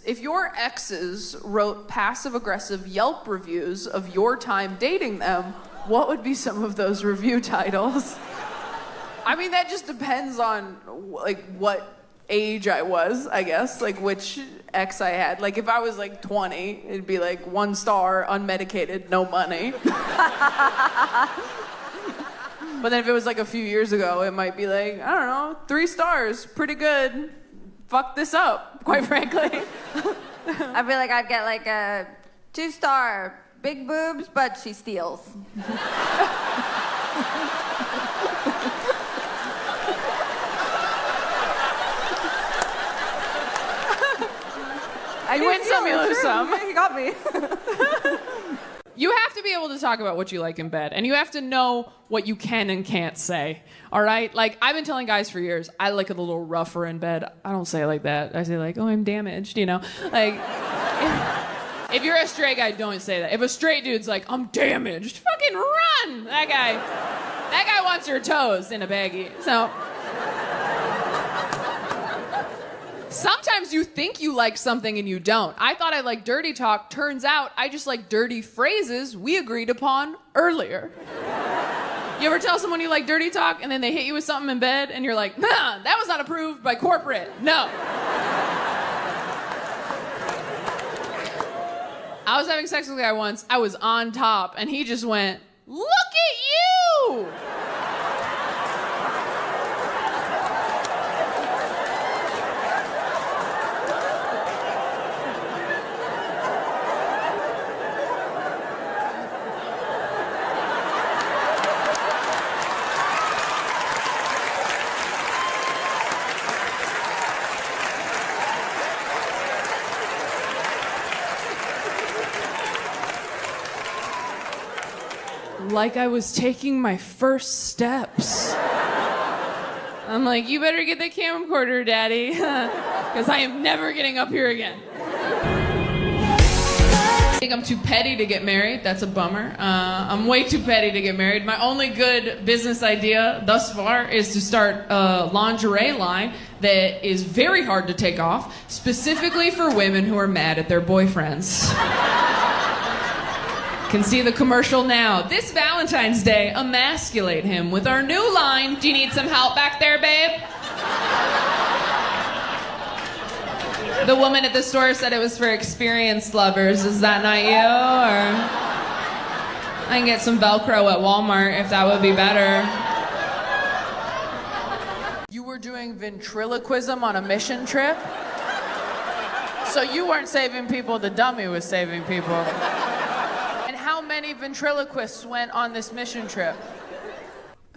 If your exes wrote passive-aggressive Yelp reviews of your time dating them, what would be some of those review titles? I mean, that just depends on, like, what age I was, I guess. Like, which ex I had. Like, if I was, like, 20, it'd be, like, 1 star, unmedicated, no money. But then if it was, like, a few years ago, it might be, like, I don't know, 3 stars, pretty good. Fuck this up, quite frankly. I feel like I'd get, like, a 2-star, big boobs, but she steals. You win some, you lose some. You got me. You have to be able to talk about what you like in bed, and you have to know what you can and can't say, all right? Like, I've been telling guys for years, I like it a little rougher in bed. I don't say it like that. I say, like, oh, I'm damaged, you know? Like, if you're a straight guy, don't say that. If a straight dude's like, I'm damaged, fucking run! That guy wants your toes in a baggie, so... Sometimes you think you like something and you don't. I thought I liked dirty talk. Turns out I just like dirty phrases we agreed upon earlier. You ever tell someone you like dirty talk and then they hit you with something in bed and you're like, nah, that was not approved by corporate. No. I was having sex with a guy once. I was on top and he just went, look at you! like I was taking my first steps. I'm like, you better get the camcorder, Daddy, because I am never getting up here again. I think I'm too petty to get married. That's a bummer. I'm way too petty to get married. My only good business idea thus far is to start a lingerie line that is very hard to take off, specifically for women who are mad at their boyfriends. Can see the commercial now. This Valentine's Day, emasculate him with our new line. Do you need some help back there, babe? The woman at the store said it was for experienced lovers. Is that not you? Or I can get some Velcro at Walmart if that would be better. You were doing ventriloquism on a mission trip? So you weren't saving people, the dummy was saving people. And how many ventriloquists went on this mission trip?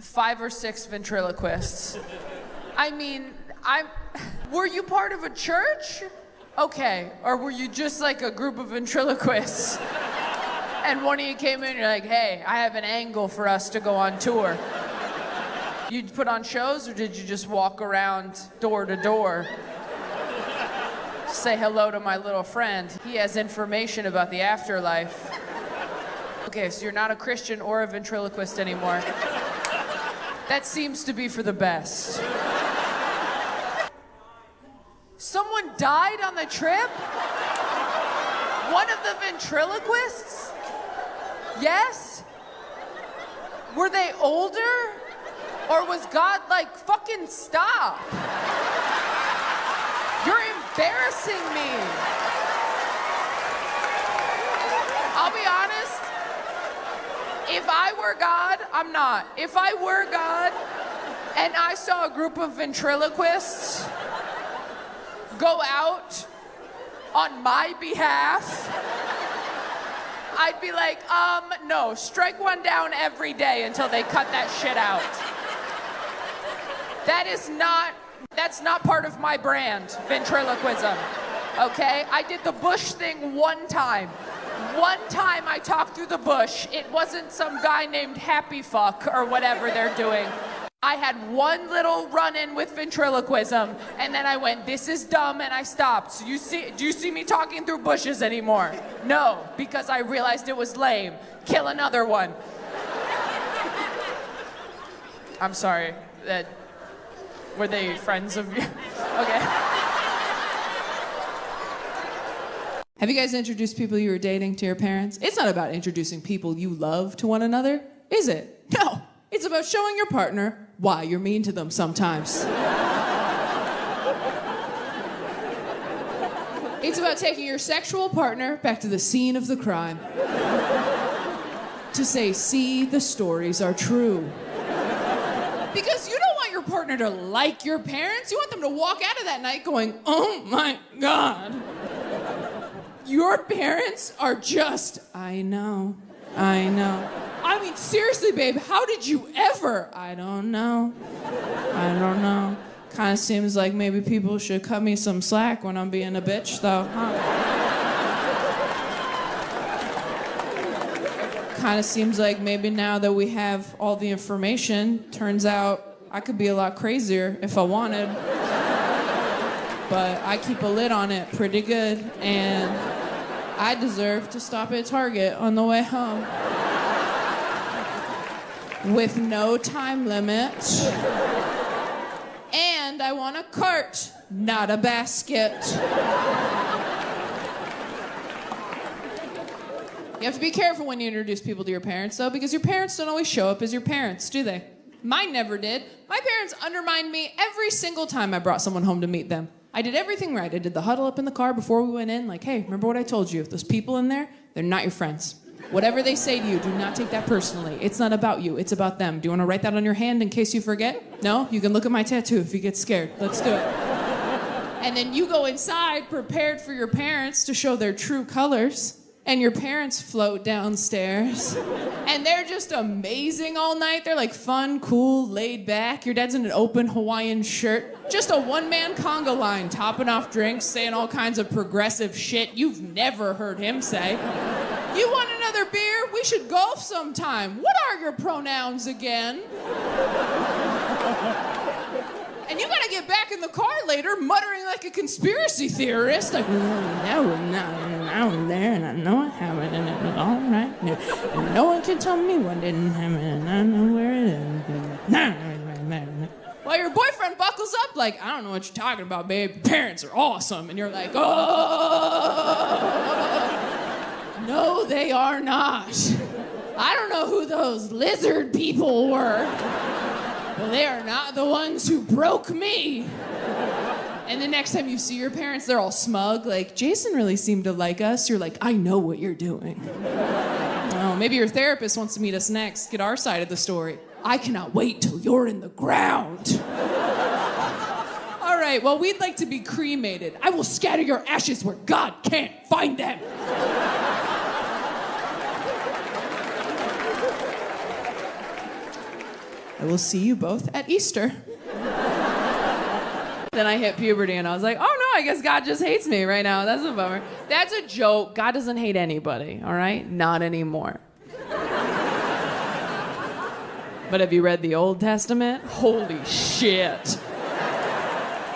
5 or 6 ventriloquists. I mean, were you part of a church? Okay, or were you just like a group of ventriloquists? And one of you came in and you're like, hey, I have an angle for us to go on tour. You put on shows or did you just walk around door to door? Say hello to my little friend. He has information about the afterlife. Okay, so you're not a Christian or a ventriloquist anymore. That seems to be for the best. Someone died on the trip? One of the ventriloquists? Yes? Were they older? Or was God like, fucking stop? You're embarrassing me. I'll be honest. If I were God, I'm not. If I were God and I saw a group of ventriloquists go out on my behalf, I'd be like, no, strike one down every day until they cut that shit out. That's not part of my brand, ventriloquism, okay? I did the bush thing one time. One time I talked through the bush. It wasn't some guy named Happy Fuck or whatever they're doing. I had one little run-in with ventriloquism, and then I went, this is dumb, and I stopped. So do you see me talking through bushes anymore? No, because I realized it was lame. Kill another one. I'm sorry. Were they friends of you? Okay. Have you guys introduced people you were dating to your parents? It's not about introducing people you love to one another, is it? No. It's about showing your partner why you're mean to them sometimes. It's about taking your sexual partner back to the scene of the crime. To say, see, the stories are true. Because you don't want your partner to like your parents. You want them to walk out of that night going, oh my God. Your parents are just, I know. I mean, seriously, babe, how did you ever? I don't know. Kind of seems like maybe people should cut me some slack when I'm being a bitch, though, huh? Kind of seems like maybe now that we have all the information, turns out I could be a lot crazier if I wanted. But I keep a lid on it pretty good, and I deserve to stop at Target on the way home. With no time limit. And I want a cart, not a basket. You have to be careful when you introduce people to your parents, though, because your parents don't always show up as your parents, do they? Mine never did. My parents undermined me every single time I brought someone home to meet them. I did everything right. I did the huddle up in the car before we went in, like, hey, remember what I told you? Those people in there, they're not your friends. Whatever they say to you, do not take that personally. It's not about you, it's about them. Do you want to write that on your hand in case you forget? No? You can look at my tattoo if you get scared. Let's do it. And then you go inside prepared for your parents to show their true colors. And your parents float downstairs. And they're just amazing all night. They're like fun, cool, laid back. Your dad's in an open Hawaiian shirt. Just a one-man conga line, topping off drinks, saying all kinds of progressive shit you've never heard him say. You want another beer? We should golf sometime. What are your pronouns again? And you gotta get back in the car later muttering like a conspiracy theorist. Like, now I'm there and I know what happened and it was all right. And no one can tell me what didn't happen and I know where it is. Well, your boyfriend buckles up like, I don't know what you're talking about, babe. Your parents are awesome. And you're like, oh, no, they are not. I don't know who those lizard people were, but they are not the ones who broke me. And the next time you see your parents, they're all smug, like, Jason really seemed to like us. You're like, I know what you're doing. Oh, maybe your therapist wants to meet us next, get our side of the story. I cannot wait till you're in the ground. All right, well, we'd like to be cremated. I will scatter your ashes where God can't find them. I will see you both at Easter. Then I hit puberty and I was like, oh no, I guess God just hates me right now. That's a bummer. That's a joke. God doesn't hate anybody, all right? Not anymore. But have you read the Old Testament? Holy shit.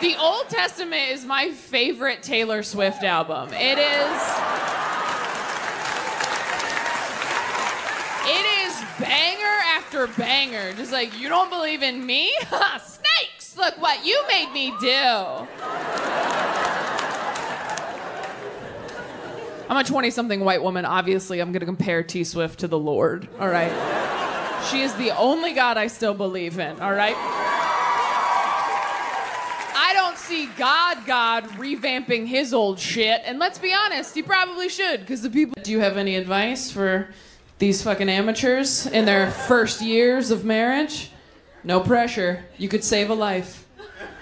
The Old Testament is my favorite Taylor Swift album. It is banger after banger. Just like, you don't believe in me? Ha, snakes! Look what you made me do. I'm a 20-something white woman. Obviously, I'm going to compare T Swift to the Lord, all right? She is the only God I still believe in, all right? I don't see God revamping his old shit, and let's be honest, he probably should, because the people... Do you have any advice for these fucking amateurs in their first years of marriage? No pressure. You could save a life.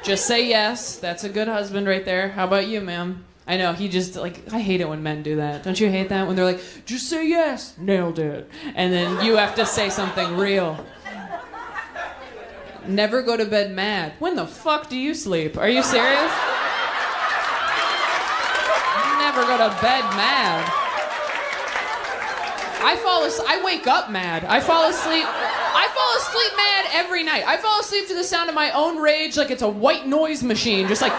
Just say yes. That's a good husband right there. How about you, ma'am? I know, he just, like, I hate it when men do that. Don't you hate that? When they're like, just say yes. Nailed it. And then you have to say something real. Never go to bed mad. When the fuck do you sleep? Are you serious? Never go to bed mad. I wake up mad. I fall asleep mad every night. I fall asleep to the sound of my own rage like it's a white noise machine. Just like,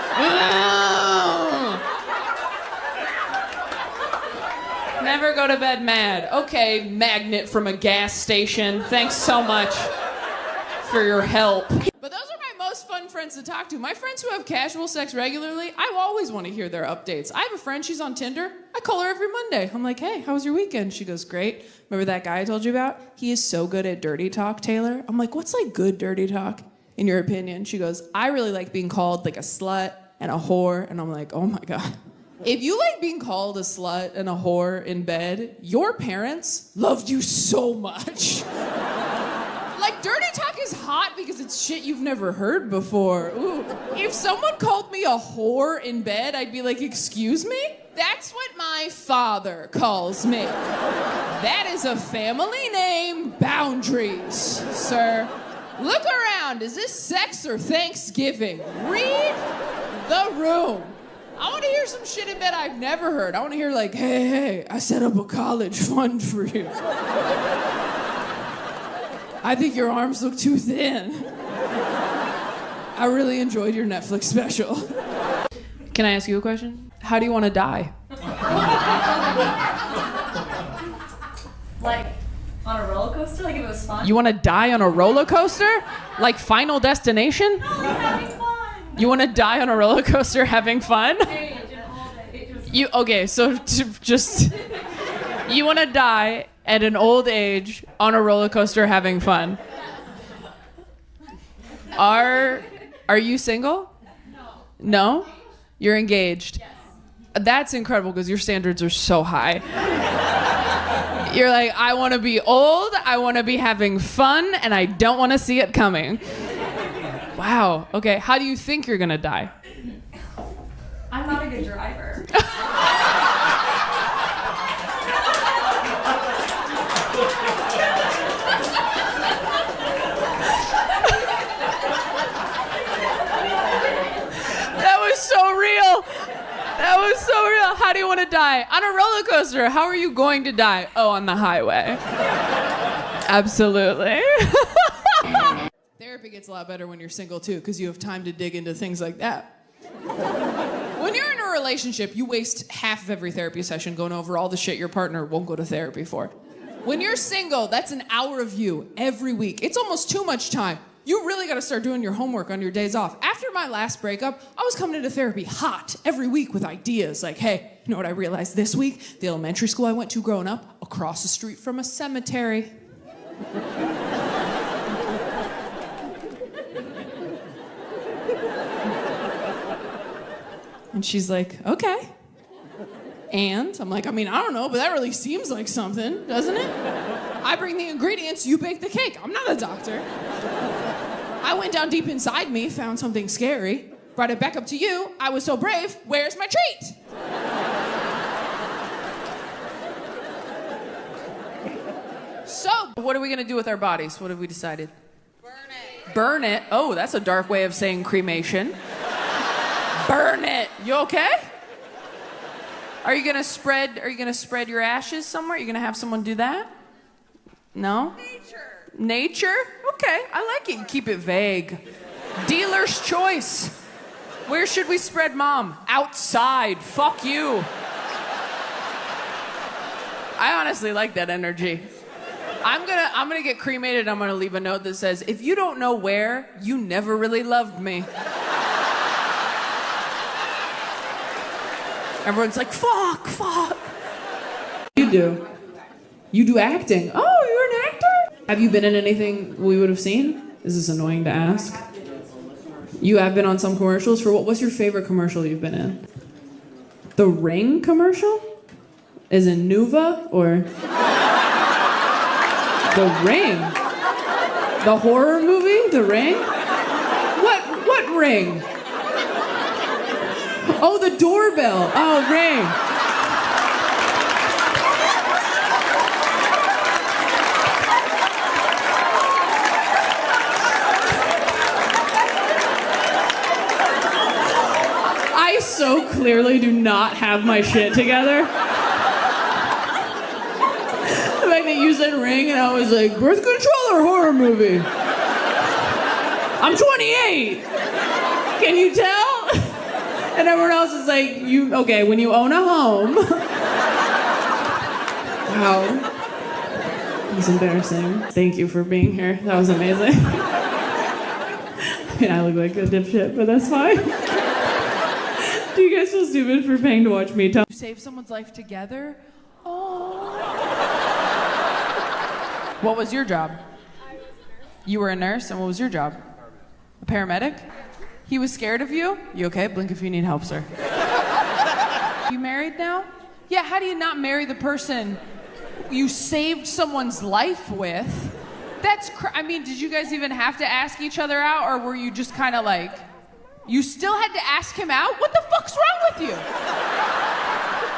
never go to bed mad. Okay, magnet from a gas station. Thanks so much for your help. But those are my most fun friends to talk to. My friends who have casual sex regularly, I always want to hear their updates. I have a friend, she's on Tinder. I call her every Monday. I'm like, hey, how was your weekend? She goes, great. Remember that guy I told you about? He is so good at dirty talk, Taylor. I'm like, what's like good dirty talk, in your opinion? She goes, I really like being called like a slut and a whore. And I'm like, oh my God. If you like being called a slut and a whore in bed, your parents loved you so much. Like, dirty talk is hot because it's shit you've never heard before. Ooh. If someone called me a whore in bed, I'd be like, excuse me? That's what my father calls me. That is a family name. Boundaries, sir. Look around. Is this sex or Thanksgiving? Read the room. I want to hear some shit in bed I've never heard. I want to hear like, hey, I set up a college fund for you. I think your arms look too thin. I really enjoyed your Netflix special. Can I ask you a question? How do you want to die? Like, on a roller coaster? Like if it was fun? You want to die on a roller coaster? Like Final Destination? No, like having fun. You want to die on a roller coaster having fun? You want to die at an old age on a roller coaster having fun. Are you single? No? You're engaged? Yes. That's incredible because your standards are so high. You're like, I want to be old, I want to be having fun, and I don't want to see it coming. Wow. Okay, how do you think you're going to die? I'm not a good driver. That was so real. That was so real. How do you want to die? On a roller coaster. How are you going to die? Oh, on the highway. Absolutely. Therapy gets a lot better when you're single too, because you have time to dig into things like that. When you're in a relationship, you waste half of every therapy session going over all the shit your partner won't go to therapy for. When you're single, that's an hour of you every week. It's almost too much time. You really gotta start doing your homework on your days off. After my last breakup, I was coming into therapy hot every week with ideas like, hey, you know what I realized this week? The elementary school I went to growing up, across the street from a cemetery. And she's like, okay. And I'm like, I don't know, but that really seems like something, doesn't it? I bring the ingredients, you bake the cake. I'm not a doctor. I went down deep inside me, found something scary, brought it back up to you. I was so brave. Where's my treat? So, what are we gonna do with our bodies? What have we decided? Burn it. Burn it? Oh, that's a dark way of saying cremation. Burn it. You okay? Are you gonna spread your ashes somewhere? Are you gonna have someone do that? No? Nature? Okay, I like it. You keep it vague. Dealer's choice. Where should we spread Mom? Outside. Fuck you. I honestly like that energy. I'm gonna get cremated. I'm gonna leave a note that says, if you don't know where, you never really loved me. Everyone's like, fuck. You do. You do acting. Oh, you're an actor? Have you been in anything we would have seen? Is this annoying to ask? You have been on some commercials. For what's your favorite commercial you've been in? The Ring commercial? Is it Nuva or? The Ring? The horror movie? The Ring? What ring? Oh, the doorbell. Oh, Ring. I so clearly do not have my shit together. The fact that you said Ring and I was like, birth control or horror movie? I'm 28. Can you tell? And everyone else is like, okay, when you own a home. Wow. It's embarrassing. Thank you for being here. That was amazing. I look like a dipshit, but that's fine. Do you guys feel stupid for paying to watch me talk? You save someone's life together? Oh. What was your job? I was a nurse. You were a nurse, and what was your job? A paramedic? He was scared of you? You okay? Blink if you need help, sir. You married now? Yeah, how do you not marry the person you saved someone's life with? Did you guys even have to ask each other out, or were you just kind of like, you still had to ask him out? What the fuck's wrong with you?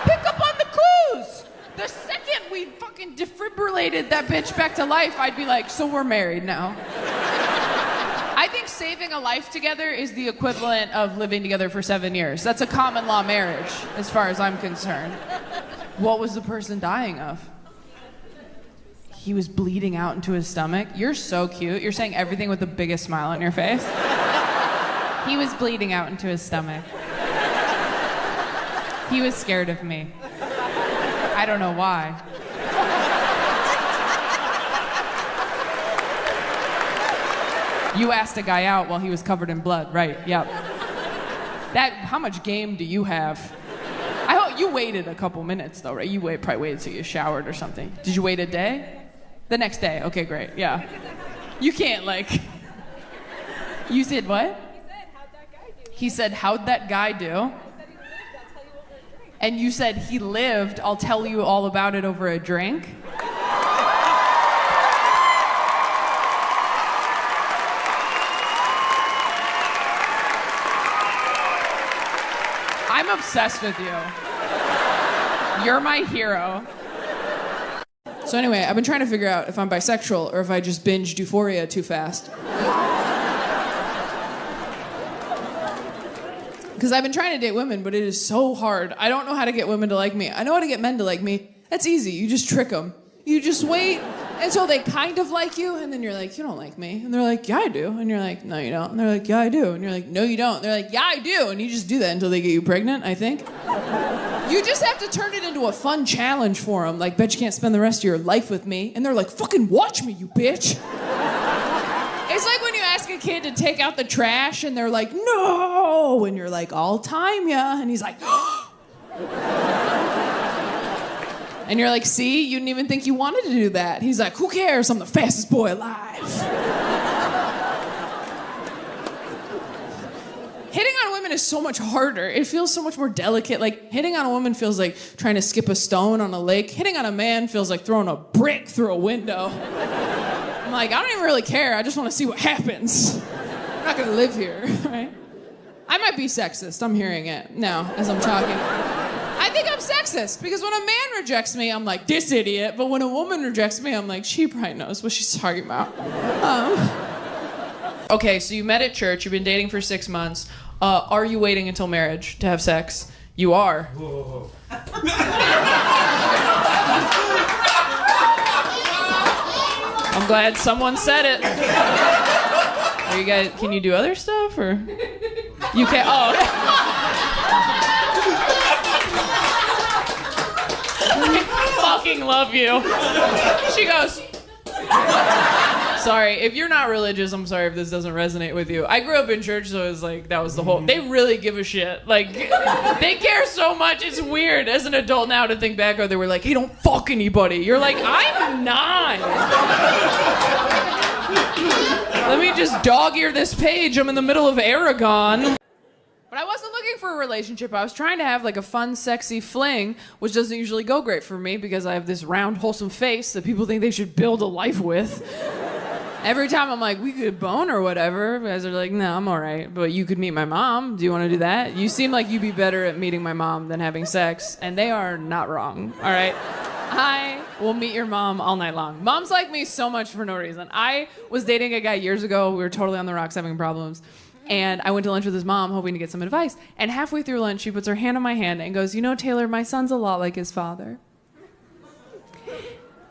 Pick up on the clues. The second we fucking defibrillated that bitch back to life, I'd be like, so we're married now. I think saving a life together is the equivalent of living together for 7 years. That's a common law marriage, as far as I'm concerned. What was the person dying of? He was bleeding out into his stomach. You're so cute. You're saying everything with the biggest smile on your face. He was bleeding out into his stomach. He was scared of me. I don't know why. You asked a guy out while he was covered in blood, right? Yep. How much game do you have? I hope you waited a couple minutes though, right? You probably waited till you showered or something. Did you wait a day? The next day. Okay, great. Yeah. You can't You said what? He said, how'd that guy do? And you said he lived. I'll tell you all about it over a drink. I'm obsessed with you. You're my hero. So anyway, I've been trying to figure out if I'm bisexual or if I just binged Euphoria too fast. Because I've been trying to date women, but it is so hard. I don't know how to get women to like me. I know how to get men to like me. That's easy. You just trick them. You just wait until they kind of like you, and then you're like, you don't like me. And they're like, yeah, I do. And you're like, no, you don't. And they're like, yeah, I do. And you're like, no, you don't. And they're like, yeah, I do. And you just do that until they get you pregnant, I think. You just have to turn it into a fun challenge for them. Like, bet you can't spend the rest of your life with me. And they're like, fucking watch me, you bitch. It's like when you ask a kid to take out the trash, and they're like, no. And you're like, I'll time ya. And he's like, and you're like, see, you didn't even think you wanted to do that. He's like, who cares? I'm the fastest boy alive. Hitting on women is so much harder. It feels so much more delicate. Like, hitting on a woman feels like trying to skip a stone on a lake. Hitting on a man feels like throwing a brick through a window. I'm like, I don't even really care. I just want to see what happens. I'm not going to live here, right? I might be sexist. I'm hearing it now as I'm talking. I think I'm sexist because when a man rejects me, I'm like, this idiot. But when a woman rejects me, I'm like, she probably knows what she's talking about. Okay, so you met at church. You've been dating for 6 months. Are you waiting until marriage to have sex? You are. Whoa. I'm glad someone said it. Are you guys? Can you do other stuff or? You can't. Oh. I fucking love you. She goes. Sorry, if you're not religious, I'm sorry if this doesn't resonate with you. I grew up in church, so it was like, that was the whole, they really give a shit. Like, they care so much, it's weird as an adult now to think back, or they were like, hey, don't fuck anybody. You're like, I'm not. Let me just dog-ear this page, I'm in the middle of Aragon. But I wasn't looking for a relationship. I was trying to have like a fun, sexy fling, which doesn't usually go great for me because I have this round, wholesome face that people think they should build a life with. Every time I'm like, we could bone or whatever, you guys are like, no, I'm all right. But you could meet my mom. Do you want to do that? You seem like you'd be better at meeting my mom than having sex, and they are not wrong, all right? I will meet your mom all night long. Moms like me so much for no reason. I was dating a guy years ago. We were totally on the rocks having problems. And I went to lunch with his mom, hoping to get some advice. And halfway through lunch, she puts her hand on my hand and goes, you know, Taylor, my son's a lot like his father.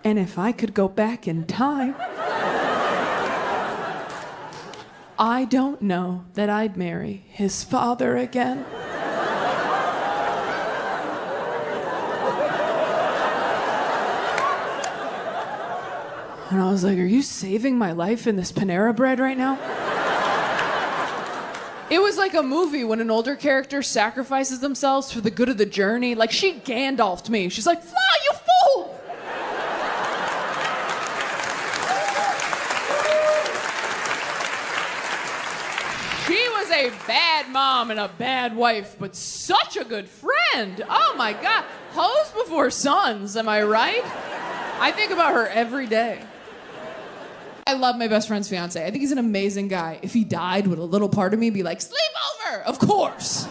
And if I could go back in time, I don't know that I'd marry his father again. And I was like, are you saving my life in this Panera Bread right now? It was like a movie when an older character sacrifices themselves for the good of the journey. Like, she Gandalf'd me. She's like, fly, you fool! She was a bad mom and a bad wife, but such a good friend. Oh my God. Hoes before sons, am I right? I think about her every day. I love my best friend's fiance. I think he's an amazing guy. If he died, would a little part of me be like, sleep over? Of course.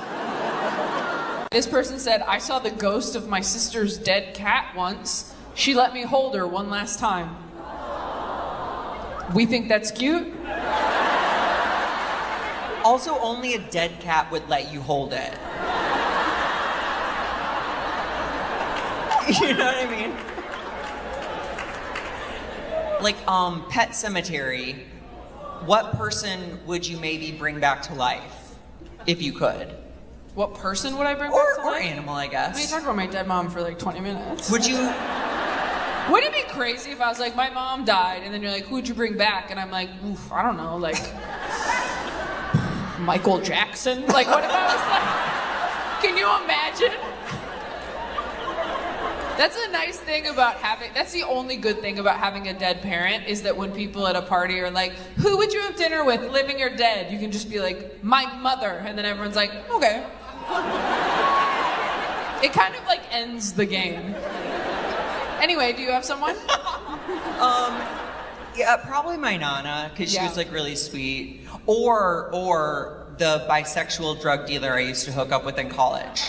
This person said, I saw the ghost of my sister's dead cat once. She let me hold her one last time. We think that's cute? Also, only a dead cat would let you hold it. You know what I mean? Like, Pet Cemetery, what person would you maybe bring back to life, if you could? What person would I bring back to Or life? animal, I I mean, guess. talk about my dead mom for like 20 minutes. Would you? Wouldn't it be crazy if I was like, my mom died, and then you're like, who'd you bring back? And I'm like, oof, I don't know, like, Michael Jackson? Like, what if I was like, can you imagine? That's a nice thing about that's the only good thing about having a dead parent is that when people at a party are like, who would you have dinner with, living or dead? You can just be like, my mother, and then everyone's like, okay. It kind of like ends the game. Anyway, do you have someone? Yeah, probably my Nana, because she Yeah. was like really sweet. Or the bisexual drug dealer I used to hook up with in college.